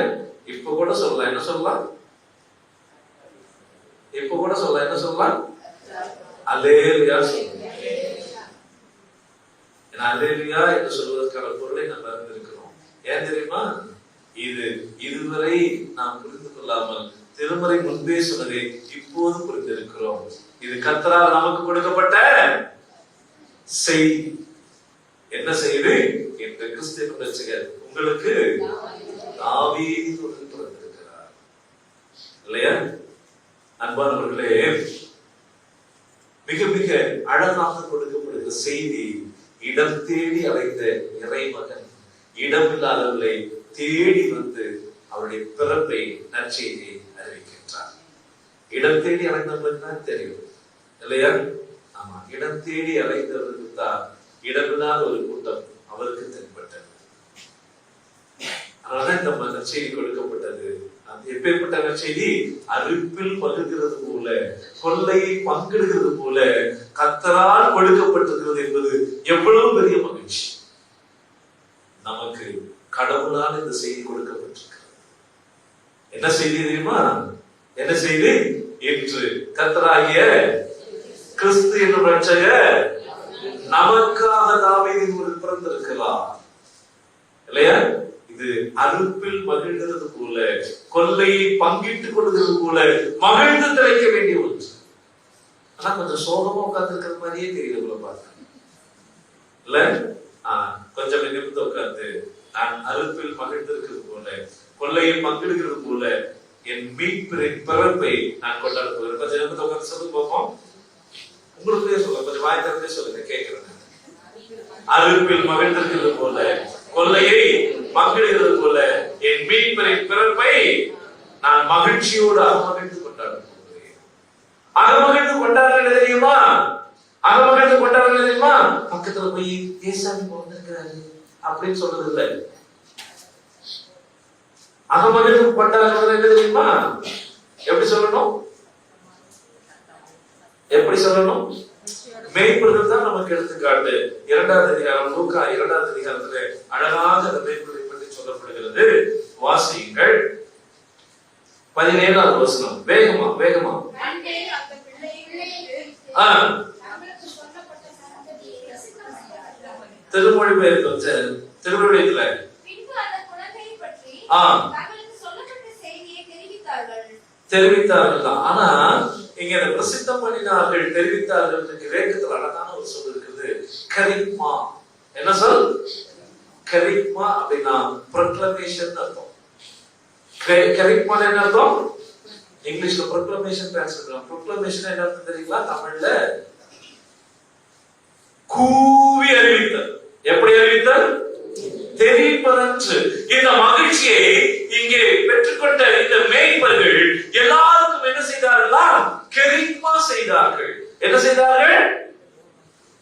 இப்ப கூட சொல்லலாம், என்ன சொல்லலாம்? இப்ப கூட சொல்லலாம், என்ன சொல்லலாம்? அல்லேலூயா சொல்லலாம். அல்லேலூயா என்று சொல்வதற்கான பொருளை நம்ம அறிந்திருக்கிறோம். ஏன் தெரியுமா? இது இதுவரை நாம் புரிந்து கொள்ளாமல் திருமறை முன்பே சொன்னதை இப்போது புரிந்திருக்கிறோம். இது கர்த்தரால் நமக்கு கொடுக்கப்பட்ட செய்தி. என்ன செய்தி? இன்று கிறிஸ்து ரட்சகர் உங்களுக்கு தாவீதின் ஊரில் பிறந்திருக்கிறார். இல்லையா? அன்பானவர்களே, மிக மிக அழகாக கொடுக்கப்படுகிற செய்தி, இடம் தேடி அழைத்த இறைமகன் இடமில்லாதவர்களை தேடி வந்து அவருடைய பிறப்பை நற்செய்தியை அறிவிக்கின்றார். இடம் தேடி அழைத்தவர்களுக்கு தான் தெரியும், இல்லையா? ஆமா, இடம் தேடி அழைத்தவர்களுக்கு தான் இடமில்லாத ஒரு கூட்டம் அவருக்கு தென்பட்டது. அதனால நம்ம நற்செய்தி கொடுக்கப்பட்டது. அது எப்பேற்பட்ட நற்செய்தி? அறுப்பில் பகிர்கிறது போல, கொள்ளையை பங்கிடுகிறது போல கர்த்தரால் கொடுக்கப்பட்டிருக்கிறது என்பது எவ்வளவு பெரிய மகிழ்ச்சி. நமக்கு கடவுளால் இந்த செய்தி கொடுக்கப்பட்டிருக்கிறது. என்ன செய்தி தெரியுமா? என்ன செய்தி? இன்று கர்த்தராகிய கிறிஸ்து என்னும் ரட்சகர் நமக்காக தாவீதின் ஊரில் பிறந்திருக்கிறார். இல்லையா? இது அறுப்பில் மகிழ்கிறது போல, கொள்ளையை பங்கிட்டுக் கொள்கிறது போல மகிழ்ந்து திளைக்க வேண்டிய ஒன்று. ஆனா கொஞ்சம் சோகமா உட்கார்ந்து இருக்கிற மாதிரியே தெரியல போல பார்க்க. இல்ல, கொஞ்சம் நிமிர்ந்து உட்கார்ந்து நான் அறுப்பில் மகிழ்ந்திருக்கிறது போல, கொள்ளையை பங்கிடுகிறது போல என் மீட்பின் பிறப்பை நான் கொண்டாட போகிறேன். கொஞ்சம் நிமிர்ந்து உட்கார்ந்து சொல்லி பார்ப்போம். உங்களுக்குள்ளே சொல்ல, கொஞ்சம் வாய் திறந்தே சொல்லுங்க, கேட்கிறேன். அறுப்பில் மகிழ்ந்திருக்கிறது போல, கொள்ளையை பங்கிடுகிறது போல என் மீட்பின் பிறப்பை நான் மகிழ்ச்சியோடு அகமகிழ்ந்து கொண்டாட போகிறேன். அகமகிழ்ந்து கொண்டாடுறது தெரியுமா? அகமகிழ்ந்து கொண்டாடுறது தெரியுமா? பக்கத்துல போய் ஏசாமி பிறந்திருக்கிறாரு அப்படின்னு சொல்றது இல்லை. அகமகிழ்ந்து கொண்டாடுறது என்ன தெரியுமா? எப்படி சொல்லணும்? எப்படி சொல்லணும்? மேய்ப்பர்கள் தான் நமக்கு எடுத்துக்காட்டு. 2வது அதிகாரம், லூக்கா 2வது அதிகாரத்துல அழகாக அந்த மேய்ப்பர்களை பற்றி சொல்லப்படுகிறது. வாசியுங்கள் 17வது வசனம். வேகமா வேகமா. திருமொழிபெயர்ப்பு திருமொழியில தெரிவித்தார்கள் தான். ஆனா இங்க இந்த பிரசித்தம் பண்ணினார்கள், தெரிவித்தார்கள். கிரேக்கத்தில் அழகான ஒரு சொல் இருக்குது, கரிக்மா. என்ன சொல்? கரிக்மா அப்படின்னா ப்ரொக்ளமேஷன் அர்த்தம். கரிக்மா என்ன அர்த்தம்? இங்கிலீஷ்ல ப்ரொக்ளமேஷன் டிரான்ஸ்லேட் பண்ணலாம். ப்ரொக்ளமேஷன் என்ன அர்த்தம் தெரியுங்களா? தமிழ்ல கூவி அறிவித்தல். எப்படி அறிவித்தல்? தெரிவிப்பதன்று. இந்த மகிழ்ச்சியை இங்கே பெற்றுக்கொண்ட இந்த மேய்ப்பர்கள் எல்லாருக்கும் என்ன செய்தார்களா? கரிக்மா செய்தார்கள். என்ன செய்தார்கள்?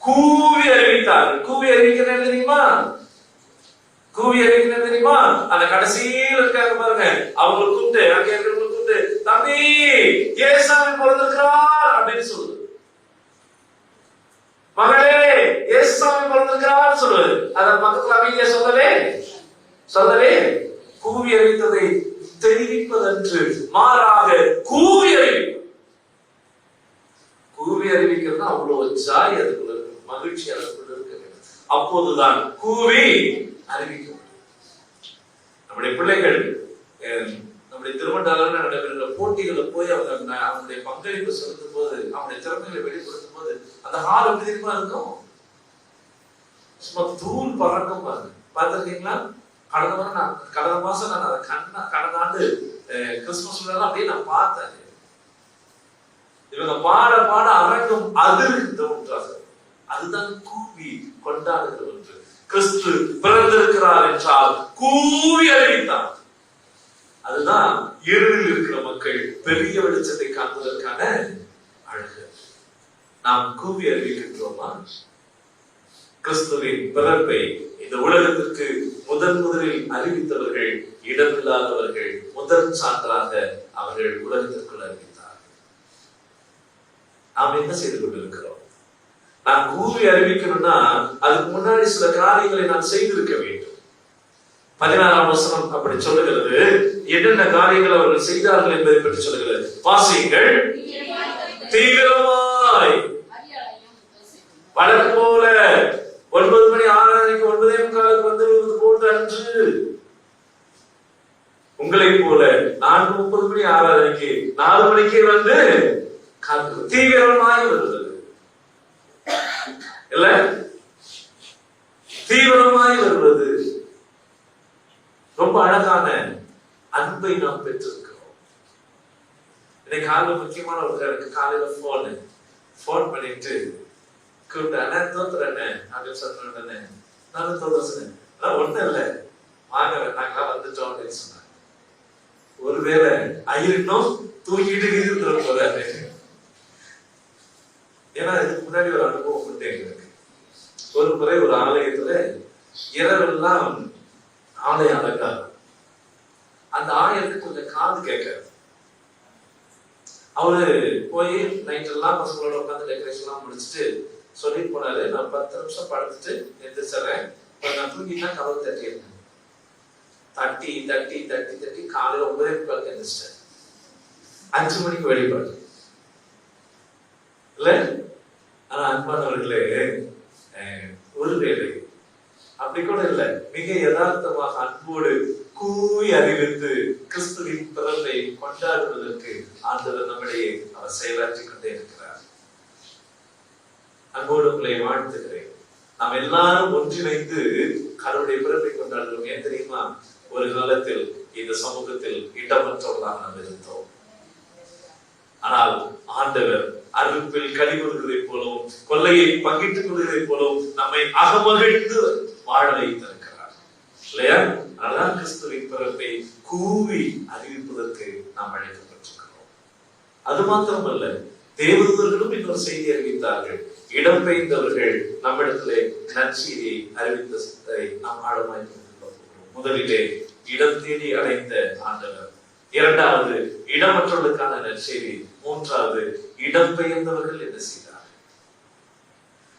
கூவி அறிவித்தார்கள். கூவி அறிவிக்கிறது தெரியுமா? கூவி அறிவிக்கிறது தெரியுமா? அந்த கடைசியில் இருக்காங்க பாருங்க, அவங்க கூப்பிட்டு, அங்கே இருக்கிறவங்க கூப்பிட்டு, தம்பி ஏசாமி பிறந்திருக்கிறார் அப்படின்னு சொல்லுது. மகளே ஏசாமி பிறந்திருக்கிறார் சொல்லுவது. அத பக்கத்துல அமைதியா சொல்லவே கூவி அறிவித்ததை தெரிவிப்பதன்று மாறாக கூவி அறிவிப்பது. கூவி அறிவிக்கிறது அவ்வளவு ஜாய் அதுக்குள்ள இருக்கு, மகிழ்ச்சி அதுக்குள்ள இருக்க வேண்டும். அப்போதுதான் கூவி அறிவிக்க முடியும். நம்முடைய பிள்ளைகள் நம்முடைய திருமணம் நடைபெறுகிற போட்டிகளை போய் அவங்களுடைய பங்களிப்பு செலுத்தும் போது, அவங்களுடைய திறமைகளை வெளிப்படுத்தும் போது அந்த ஹால் எப்படி தெரியுமா இருக்கும்? சும்மா தூள் பறக்கும் பாருங்க. பார்த்திருக்கீங்களா? கடந்த மாசம் நான் அதை கடந்த ஆண்டு கிறிஸ்துமஸ் அப்படியே நான் பார்த்தேன். இவங்க பாட பாட அரங்கம் அதிர்ந்து ஒன்றாக. அதுதான் கூவி கொண்டாடுகிற ஒன்று. கிறிஸ்து பிறந்திருக்கிறார் என்றால் கூவி அறிவித்தார். அதுதான் இருளில் இருக்கிற மக்கள் பெரிய வெளிச்சத்தை காண்பதற்கான அழகு. நாம் கூவி அறிவிக்கின்றோமா? கிறிஸ்துவின் பிறப்பை இந்த உலகத்திற்கு முதலில் அறிவித்தவர்கள் இடமில்லாதவர்கள் முதல் சான்றாக அவர்கள் உலகத்திற்குள் அறிவித்தார். நாம் என்ன செய்து கொண்டிருக்கிறோம்? நான் கூவி அறிவிக்கணும்னா அதுக்கு முன்னாடி சில காரியங்களை நான் செய்திருக்க வேண்டும். 16ஆம் வசனம் அப்படி சொல்லுகிறது. என்னென்ன காரியங்கள் அவர்கள் செய்தார்கள் என்பதை பற்றி சொல்லுகிறது. வாசியுங்கள். தீவிரமாய் வழக்கு போல 9 மணி ஆராதனைக்கு 9:45 வந்துவிடுவது போன்ற அன்று, உங்களை போல 4:30 மணி ஆராதனைக்கு 4 மணிக்கே வந்து தீவிரமாய் வருகிறது இல்ல? தீவிரமாய் வருவது. ரொம்ப அழகான அன்பை நாம் பெற்றிருக்கிறோம். இன்னைக்கு காலையில் முக்கியமான ஒரு காலையில போன் பண்ணிட்டு கூப்பிட்டு தோத்துறேன்னு அப்படின்னு சொன்ன நானும் தோத்துறேன். அதான் ஒண்ணும் இல்லை, வாங்க நாங்களாம் வந்துட்டோம் அப்படின்னு சொன்னாங்க. ஒருவேளை ஐயனும் தூங்கிட்டு இருந்துட போறாரு. ஏன்னா இதுக்கு முன்னாடி ஒரு அனுபவம் உண்டு எங்களுக்கு. ஒரு முறை ஒரு ஆலயத்துல இரவெல்லாம் ஆலயம் அழகாது. அந்த ஆலயத்துக்கு கொஞ்சம் காது கேட்காது. அவரு போய் நைட் எல்லாம் பசங்களோட உட்காந்து டெக்கரேஷன் எல்லாம் முடிச்சுட்டு சொல்லிட்டு போனாரு, நான் 10 நிமிஷம் படுத்துட்டு எந்திரிச்சிடறேன், நான் தூங்கிட்டா கதவு தட்டியிருந்தேன். தட்டி தட்டி தட்டி தட்டி காலையில 9:45 எந்திரிச்சிட்டேன். 5 மணிக்கு வெளிப்பாடு இல்ல. ஆனா அன்பானவர்களே, ஒரு வேலை அப்படி கூட இல்லை, மிக யதார்த்தமாக அன்போடு கூவி அறிவித்து கிறிஸ்துவின் பிறப்பை கொண்டாடுவதற்கு ஆண்டவர் நம்மிடையே அவர் செயலாற்றிக் கொண்டே இருக்கிறார். அன்போடு உங்களை வாழ்த்துகிறேன். நாம் எல்லாரும் ஒன்றிணைந்து கடவுளுடைய பிறப்பை கொண்டாடுகிறோம். ஏன் தெரியுமா? ஒரு காலத்தில் இந்த சமூகத்தில் இடமற்றவர்களாக நாம் இருந்தோம். ஆனால் ஆண்டவர் அருப்பில் கனிகொள்கிறதை போலவும் கொள்ளையை பங்கிட்டுக் கொள்கிறதை போலவும் நம்மை அகமகிழ்ந்து வாழ வைத்திருக்கிறார் இல்லையா? அதனால் கிறிஸ்துவின் பிறப்பை கூவி அறிவிப்பதற்கு நாம் அழைக்கப்பட்டிருக்கிறோம். அது மாத்திரமல்ல, தேவதூதர்களும் இன்னொரு செய்தி அறிவித்தார்கள். இடம்பெயர்ந்தவர்கள் நம்மிடத்திலே நற்செய்தியை அறிவித்ததை நாம் ஆழமாய் கொண்டிருக்கிறோம். முதலிலே இடம் தேடி அடைந்த ஆண்டவர், இரண்டாவது இடமற்றவர்களுக்கான நற்செய்தி, மூன்றாவது இடம்பெயர்ந்தவர்கள் என்ன செய்தார்?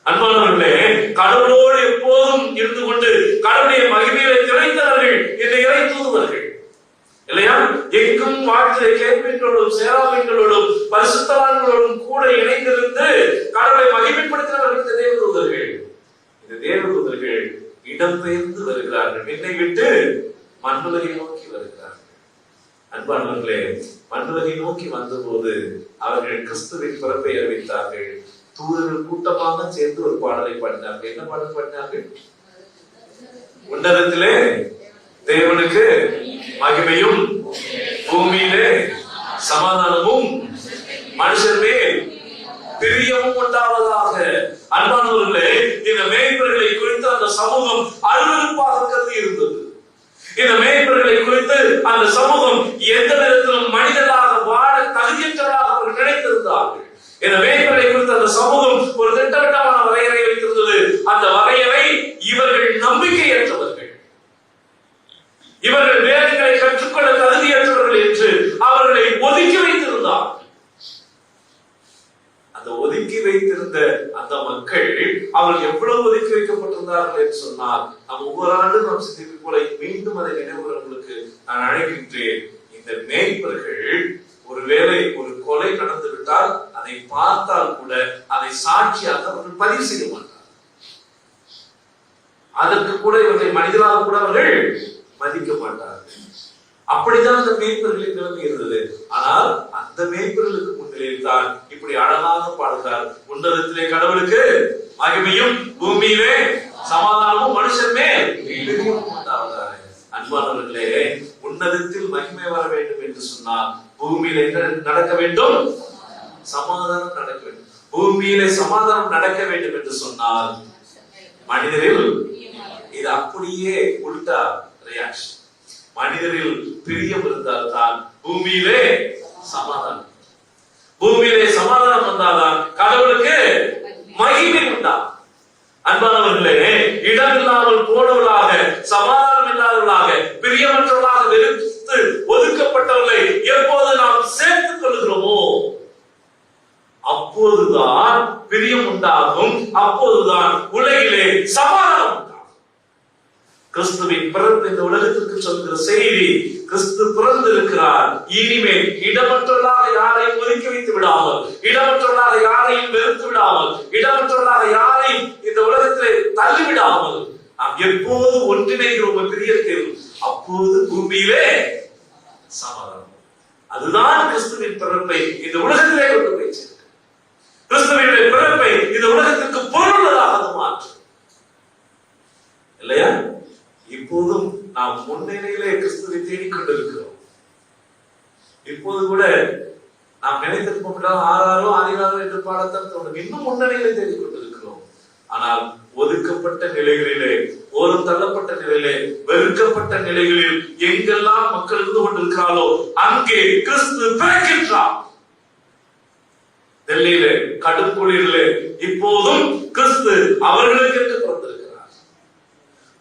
அன்பானவர்களே, கடவுளோடு எப்போதும் இருந்து கொண்டு கடவுளுடைய மகிமையை திளைத்தவர்கள் இந்த இறை தூதுவர்கள் இல்லையா? எங்கும் வாழ்க்கை கேட்பீங்களோடும் சேராவீங்களோடும் பரிசுத்தவான்களோடும் கூட இணைந்திருந்து கடவுளை மகிமைப்படுத்தினவர்கள் இந்த தேவதூதர்கள். இந்த தேவதூதர்கள் இடம்பெயர்ந்து வருகிறார்கள், என்னை விட்டு மண்ணுலகை நோக்கி வருகிறார்கள். அன்பானவர்களே, மண்ணுலகை நோக்கி வந்தபோது அவர்கள் கிறிஸ்துவின் பிறப்பை அறிவித்தார்கள். தூதர்கள் கூட்டமாக சேர்ந்து ஒரு பாடலை பாடினார்கள். என்ன பாடல் பாடினார்கள்? உன்னதத்திலே தேவனுக்கு மகிமையும், பூமியிலே சமாதானமும், மனுஷர் மேல் பிரியமும் உண்டாவதாக. அன்பானவர்களே, இந்த மேய்ப்பர்களை குறித்து அந்த சமூகம் அருவருப்பாக கருதி இருந்தது. இந்த மேய்ப்பர்களை குறித்து அந்த சமூகம் எந்த நேரத்திலும் மனிதர்களாக வாழ தகுதியற்றவராக அவர்கள் நினைத்திருந்தார்கள். இந்த மேய்ப்பர்களை குறித்து அந்த சமூகம் ஒரு திட்டவட்டமான வரையறை வைத்திருந்தது. அந்த வரையறை இவர்கள் நம்பிக்கையற்றவர்கள், இவர்கள் வேதங்களை கற்றுக்கொள்ள தகுதியற்றவர்கள் என்று அவர்களை ஒதுக்கி வைத்திருந்தார். அந்த ஒதுக்கி வைத்திருந்த அந்த மக்கள் அவர்கள் எவ்வளவு ஒதுக்கி வைக்கப்பட்டிருந்தார்கள் என்று சொன்னால், நாம் ஒவ்வொரு ஆண்டும் நாம் சிந்திக்கும் போல மீண்டும் அதை நினைவுகளுக்கு நான் அழைக்கின்றேன், இந்த மேய்ப்பர்கள் ஒருவேளை ஒரு கொலை நடந்து விட்டால் அதை பார்த்தால் கூட அதை சாட்சியாக அவர்கள் பதிவு செய்ய மாட்டார். அதற்கு கூட இவர்களை மனிதராக கூட அவர்கள் மதிக்க மாட்டார்கள். அப்படித்தான் அந்த மேய்ப்பர்களின் நிலைமை இருந்தது. ஆனால் அந்த மேய்ப்பர்களுக்கு முன்னிலையில் தான் இப்படி அழகாக பாடுகிறார், உன்னதத்திலே கடவுளுக்கு மகிமையும் பூமியிலே சமாதானமும் மனுஷன் மேல் பிரியமும் உண்டாவதாக. அன்பானவர்களே, உன்னதத்தில் மகிமை வர வேண்டும் என்று சொன்னால் பூமியில என்ன நடக்க வேண்டும்? சமாதானம் நடக்க வேண்டும். பூமியிலே சமாதானம் நடக்க வேண்டும் என்று சொன்னால் மனிதரில் இது அப்படியே உல்டா ரியாக்ஷன். மனிதரில் பிரியம் இருந்தால் தான் பூமியிலே சமாதானம். பூமியிலே சமாதானம் வந்தால்தான் கடவுளுக்கு மகிமை உண்டா. அன்பானவர்களே, இடமில்லாமல் போனவர்களாக, சமாதானம் இல்லாதவர்களாக, பிரியமற்றவர்களாக, வெறுத்து ஒதுக்கப்பட்டவர்களை எப்போது நாம் சேர்த்துக் கொள்கிறோமோ அப்போதுதான் பிரியம் உண்டாகும், அப்போதுதான் உலகிலே சமாதானம் உண்டாகும். கிறிஸ்துவின் பிறப்பு இந்த உலகத்திற்கு சொல்கிற செய்தி, கிறிஸ்து பிறந்திருக்கிறார். இனிமேல் இடமற்றவர்களாக யாரையும் ஒதுக்கி வைத்து விடாமல், இடமற்றவர்களாக யாரையும் வெறுத்து விடாமல், இடமற்றவர்களாக யாரையும் இந்த உலகத்திலே தள்ளிவிடாமல் நாம் எப்போது ஒன்றிணைகிறோம் பிரியத்தில், அப்போது பூமியிலே சமாதானம். அதுதான் கிறிஸ்துவின் பிறப்பை இந்த உலகத்திலே கொண்டு போய் சேர்க்க. கிறிஸ்துவினுடைய பிறப்பை இந்த உலகத்திற்கு பொருளாக மாற்றும் இல்லையா? இப்போதும் நாம் முன்னிலையிலே கிறிஸ்துவை தேடிக்கொண்டிருக்கிறோம். இப்போது கூட நாம் நினைத்திருப்போம், ஆறாரோ ஆதிகாரோ என்று பாடத்தான் தோணும். இன்னும் முன்னணியிலே தேடிக்கொண்டிருக்கிறோம். ஆனால் ஒதுக்கப்பட்ட நிலைகளிலே, ஓரம் தள்ளப்பட்ட நிலையிலே, வெறுக்கப்பட்ட நிலைகளில் எங்கெல்லாம் மக்கள் இருந்து கொண்டிருக்கிறாரோ அங்கே கிறிஸ்து பிறக்கின்றார். டெல்லியிலே கடும் குளிரிலே இப்போதும் கிறிஸ்து அவர்களுக்கு என்று பிறந்திருக்கிறார்.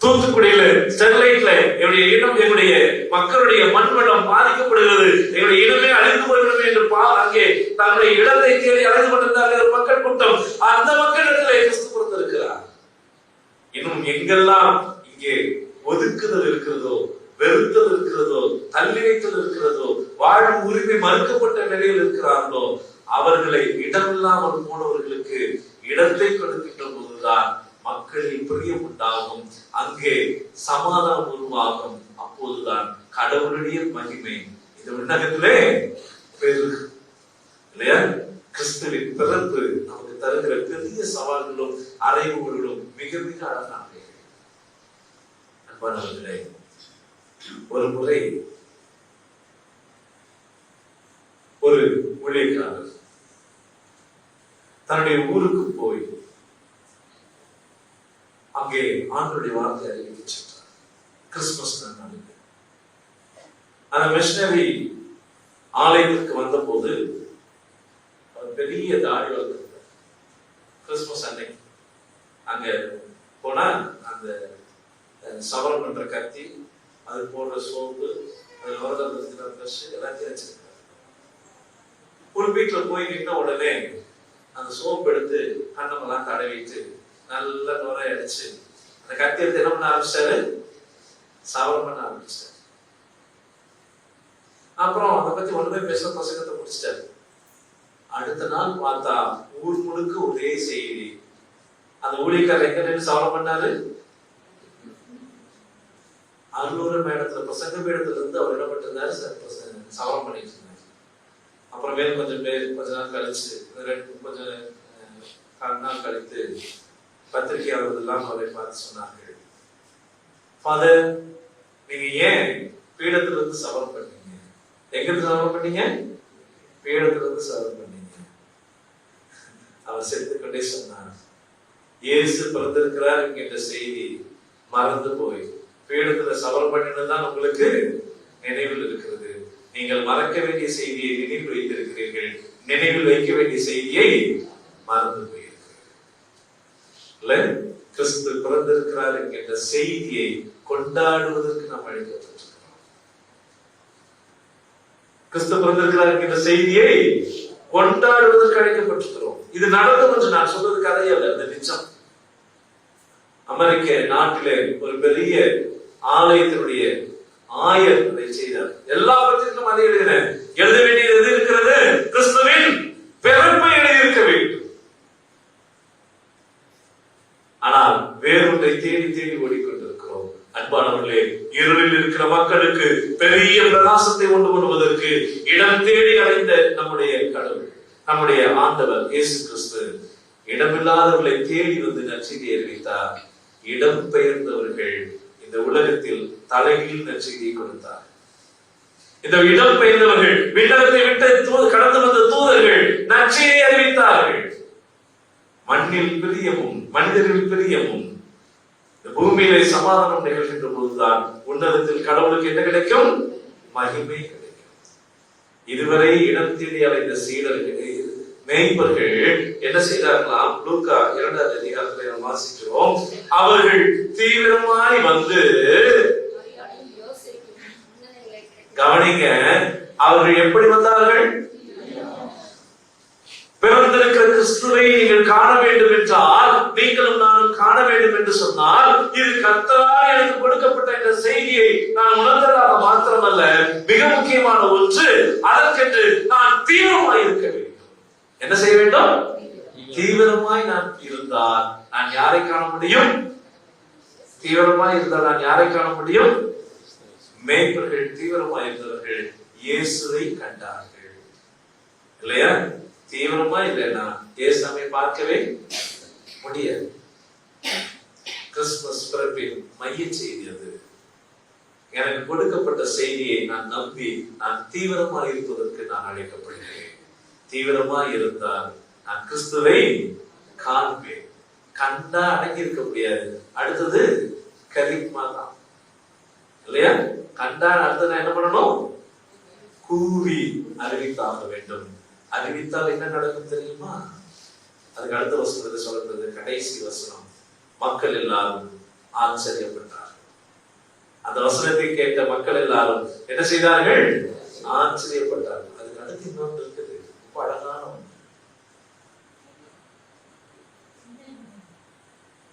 தூத்துக்குடியில ஸ்டெர்லைட்ல என்னுடைய இனம், என்னுடைய மக்களுடைய மண்வளம் பாதிக்கப்படுகிறது, என்னுடைய இனமே அழிந்து போய்விடும் என்று அங்கே தன்னுடைய இடத்தை தேடி அழைந்து கொண்டிருந்தார்கள் மக்கள் கூட்டம். அந்த மக்களிடத்திலே கிறிஸ்து பிறந்திருக்கிறார். இன்னும் எங்கெல்லாம் இங்கே ஒதுக்குதல் இருக்கிறதோ, வெறுத்தல் இருக்கிறதோ, தள்ளி வைத்தல் இருக்கிறதோ, வாழ்வு உரிமை மறுக்கப்பட்ட நிலையில் இருக்கிறார்களோ அவர்களை இடமில்லாமல் போனவர்களுக்கு இடத்தை கொடுக்கின்ற போதுதான் மக்களில் பிரியம் உண்டாகும், அங்கே சமாதானம் உருவாகும். அப்போதுதான் கடவுளுடைய மகிமை இந்த விண்ணகத்திலே பெருகும் இல்லையா? கிறிஸ்துவின் பிறப்பு நமக்கு தருகிற பெரிய சவால்களும் அறைவுகளும் மிக மிக அழகானவை. அன்பானவர்களே, ஒரு முறை ஒரு ஊழியக்காரர் தன்னுடைய ஊருக்கு போய் அங்கே ஆண்டவருடைய வார்த்தை அறிவித்து சென்றார். கிறிஸ்துமஸ் நாளில் அந்த மிஷனரி ஆலயத்திற்கு வந்த போது பெரிய தாடி வளர்த்திருந்தார். கிறிஸ்துமஸ் அன்னைக்கு அங்க போனா அந்த சவரம் பண்ற கத்தி, அது போடுற சோப்பு, அது எல்லாத்தையும் வச்சிருக்காரு. ஒரு வீட்டுல போய் நின்ன உடனே அந்த சோப்பு எடுத்து கண்ணமெல்லாம் தடவிட்டு நல்ல நுரை அடிச்சு அந்த கத்தி எடுத்து என்ன பண்ண ஆரம்பிச்சாரு? சவரம் பண்ண ஆரம்பிச்சாரு. அப்புறம் அதை பத்தி ஒண்ணுமே பேச பசங்கத்தை முடிச்சிட்டாரு. அடுத்த நாள் பார்த்தா ஊர் முழுக்க ஒரே செய்தி. அந்த ஊழியக்காரர் எங்க நின்று சவரம் பண்ணாரு? அருளூர் மேடத்துல, பிரசங்க பீடத்துல இருந்து அவர் என்ன பண்ணிருந்தாரு? சவரம் பண்ணிட்டு இருந்தாரு. அப்புறமே கொஞ்ச நாள் கழிச்சு, கொஞ்சம் நாள் கழித்து பத்திரிகையாளர்கள் அவரை பார்த்து சொன்னார்கள், ஃபாதர், நீங்க ஏன் பீடத்துல இருந்து சவரம் பண்ணீங்க? எங்க இருந்து சவரம் பண்ணீங்க? பீடத்துல இருந்து சவரம் பண்ணீங்க. அவர் செத்துக்கொண்டே சொன்னார், இயேசு பிறந்திருக்கிறார் என்கின்ற செய்தி மறந்து போய் பீடத்துல சவரம் பண்ணினதுதான் உங்களுக்கு நினைவில் இருக்கிறது. நீங்கள் மறக்க வேண்டிய செய்தியை நினைவில் வைத்திருக்கிறீர்கள், நினைவில் வைக்க வேண்டிய செய்தியை மறந்து போயிருக்கிறீர்கள். கிறிஸ்து பிறந்திருக்கிறார் என்கின்ற செய்தியை கொண்டாடுவதற்கு நாம் அழைக்கப்பட்டிருக்கிறோம். கிறிஸ்து பிறந்திருக்கிறார் என்கின்ற செய்தியை கொண்டாடுவதற்கு அழைக்கப்பட்டிருக்கிறோம். இது நடந்து கொஞ்சம் நான் சொல்றது கதையல்ல, அந்த நிச்சயம். அமெரிக்க நாட்டிலே ஒரு பெரிய ஆலயத்தினுடைய ஆயர் அதை செய்தார். எல்லாவற்றிற்கும் அதை எழுதினார். எழுத வேண்டியது எது இருக்கிறது? கிறிஸ்துவின் பிறப்பை எழுதியிருக்க வேண்டும். ஆனால் வேறொன்றை தேடி தேடி ஓடிக்கொண்டிருக்கிறோம். அன்பானவர்களே, இருளில் இருக்கிற மக்களுக்கு பெரிய பிரகாசத்தை கொண்டு வருவதற்கு இடம் தேடி அடைந்த நம்முடைய கடவுள், நம்முடைய ஆண்டவர் இயேசு கிறிஸ்து இடமில்லாதவர்களை தேடி வந்து நற்செய்தி அறிவித்தார். இடம் பெயர்ந்தவர்கள் இந்த உலகத்தில் தலைகீழ் நற்செய்தியை கொடுத்தார். இந்த இடம் பெயர்ந்தவர்கள், விண்ணகத்தை விட்டு கடந்து வந்த தூதர்கள் நற்செய்தியை அறிவித்தார்கள். மண்ணில் பிரியமும் மனிதரில் பிரியமும் இந்த பூமியிலே சமாதானம் நிகழ்கின்ற போதுதான் உன்னதத்தில் கடவுளுக்கு என்ன கிடைக்கும்? மகிமை கிடைக்கும். இதுவரை இடம் தேடி அடைந்த சீடர்கள், மேய்ப்பர்கள் என்ன செய்தார்களாம்? லூக்கா 2ஆம் அதிகாரத்தை நாம் வாசிக்கிறோம். அவர்கள் தீவிரமாய் வந்து, கவனிங்க, அவர்கள் எப்படி வந்தார்கள்? பிறந்திருக்கிற கிறிஸ்துவை நீங்கள் காண வேண்டும் என்றால், நீங்களும் நானும் காண வேண்டும் என்று சொன்னால், இது கர்த்தரால் எனக்கு கொடுக்கப்பட்ட இந்த செய்தியை நான் உணர்ந்ததாக மாத்திரமல்ல, மிக முக்கியமான ஒன்று, அதற்கென்று நான் தீவிரமாய் இருக்க வேண்டும். என்ன செய்ய வேண்டும்? தீவிரமாய் நான் இருந்தால் நான் யாரை காண முடியும்? தீவிரமாய் இருந்தால் நான் யாரை காண முடியும்? மேய்ப்பர்கள் தீவிரமாய் இருந்தவர்கள் இயேசுவை கண்டார்கள். இல்லையா? தீவிரமா இல்லைன்னா இயேசுவை பார்க்கவே முடியாது. கிறிஸ்துமஸ் பிறப்பின் மைய செய்தி அது. எனக்கு கொடுக்கப்பட்ட செய்தியை நான் நம்பி நான் தீவிரமா இருப்பதற்கு நான் அழைக்கப்படுகிறேன். தீவிரமா இருந்தால் நான் கிறிஸ்துவை காண்பேன். கண்டா அடங்கி இருக்க முடியாது. அடுத்தது கரிக்மா தான், இல்லையா? கண்டா அடுத்தது என்ன பண்ணணும்? கூவி அறிவித்தாக வேண்டும். அறிவித்தால் என்ன நடக்கும் தெரியுமா? அதுக்கு அடுத்த வசனத்தை சொல்றது கடைசி வசனம். மக்கள் எல்லாரும் ஆச்சரியப்பட்டார்கள். அந்த வசனத்தை கேட்ட மக்கள் எல்லாரும் என்ன செய்தார்கள்? ஆச்சரியப்பட்டார்கள். அதுக்கு அடுத்து இன்னொன்று இருக்குது, ரொம்ப அழகான ஒன்று.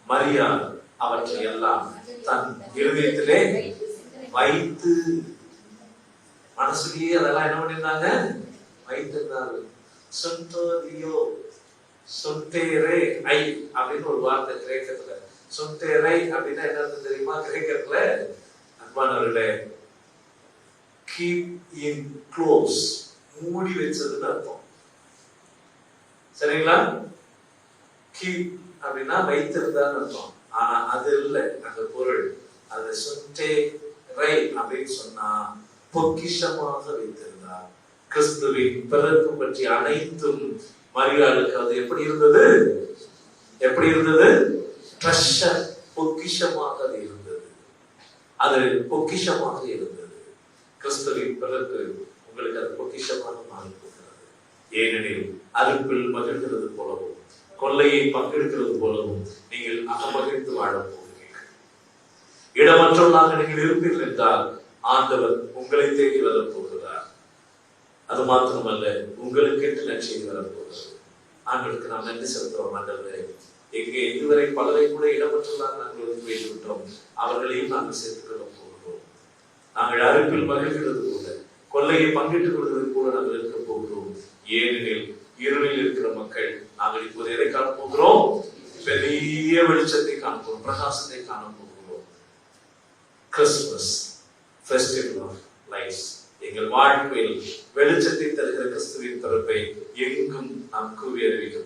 மரியாள் அவற்றை எல்லாம் தன் இருதயத்திலே வைத்து, மனசுலயே அதெல்லாம் என்ன பண்ணிருந்தாங்க? வைத்திருந்தார்கள். சொன்டோரியோ சொன்டேரை ஐ அப்படின்னு ஒரு வார்த்தை கிரேக்கத்துல. சொன்டேரை அப்படின்னா என்ன தெரியுமா? கிரேக்கத்துல அன்பானவர்களே, கீப் இன் க்ளோஸ், மூடி வச்சதுன்னு அர்த்தம். சரிங்களா? கீப் அப்படின்னா வைத்திருந்தான்னு அர்த்தம். ஆனா அது இல்லை அந்த பொருள். அது சொன்டேரை அப்படின்னு சொன்னா பொக்கிஷமாக வைத்திருந்தார். கிறிஸ்துவின் பிறப்பு பற்றி அனைத்தும் மரியாளுக்கு அது எப்படி இருந்தது? எப்படி இருந்தது? ட்ரெஷர், பொக்கிஷமாக அது இருந்தது. அது பொக்கிஷமாக இருந்தது. கிறிஸ்துவின் பிறப்பு உங்களுக்கு அது பொக்கிஷமாக மாறி போகிறது. ஏனெனில் அருப்பில் மகிழ்கிறது போலவும் கொள்ளையை பங்கெடுக்கிறது போலவும் நீங்கள் அகமகிழ்ந்து வாழப் போகிறீர்கள். இடமற்றவர்களாக நீங்கள் இருப்பீர்கள் என்றால் ஆண்டவர் உங்களை தேடி வரப் போகிறார். அது மாத்திரமல்ல, உங்களுக்கு என்று நற்செய்தி வரப்போகிறது. ஆண்டவருக்கு நாம் நன்றி செலுத்துவோம். ஆண்டவரே, எங்கே இதுவரை பலரை கூட இடமற்றதாக நாங்கள் ஒதுக்கி வைத்து விட்டோம், அவர்களையும் நாங்கள் சேர்த்துக் கொள்ள போகிறோம். நாங்கள் அறுப்பில் மகிழ்கிறது கூட, கொள்ளையை பங்கிட்டுக் கொள்வது கூட நாங்கள் இருக்க போகிறோம். ஏனெனில் இருளில் இருக்கிற மக்கள் நாங்கள் இப்போது எதை காண போகிறோம்? பெரிய வெளிச்சத்தை காண்போம், பிரகாசத்தை காண போகிறோம். கிறிஸ்துமஸ் ஃபெஸ்டிவல் ஆஃப் லைட்ஸ், எங்கள் வாழ்க்கையில் வெளிச்சத்தை தருகிற கிறிஸ்துவின் பிறப்பை எங்கும் நாம் கூவி அறிவிக்க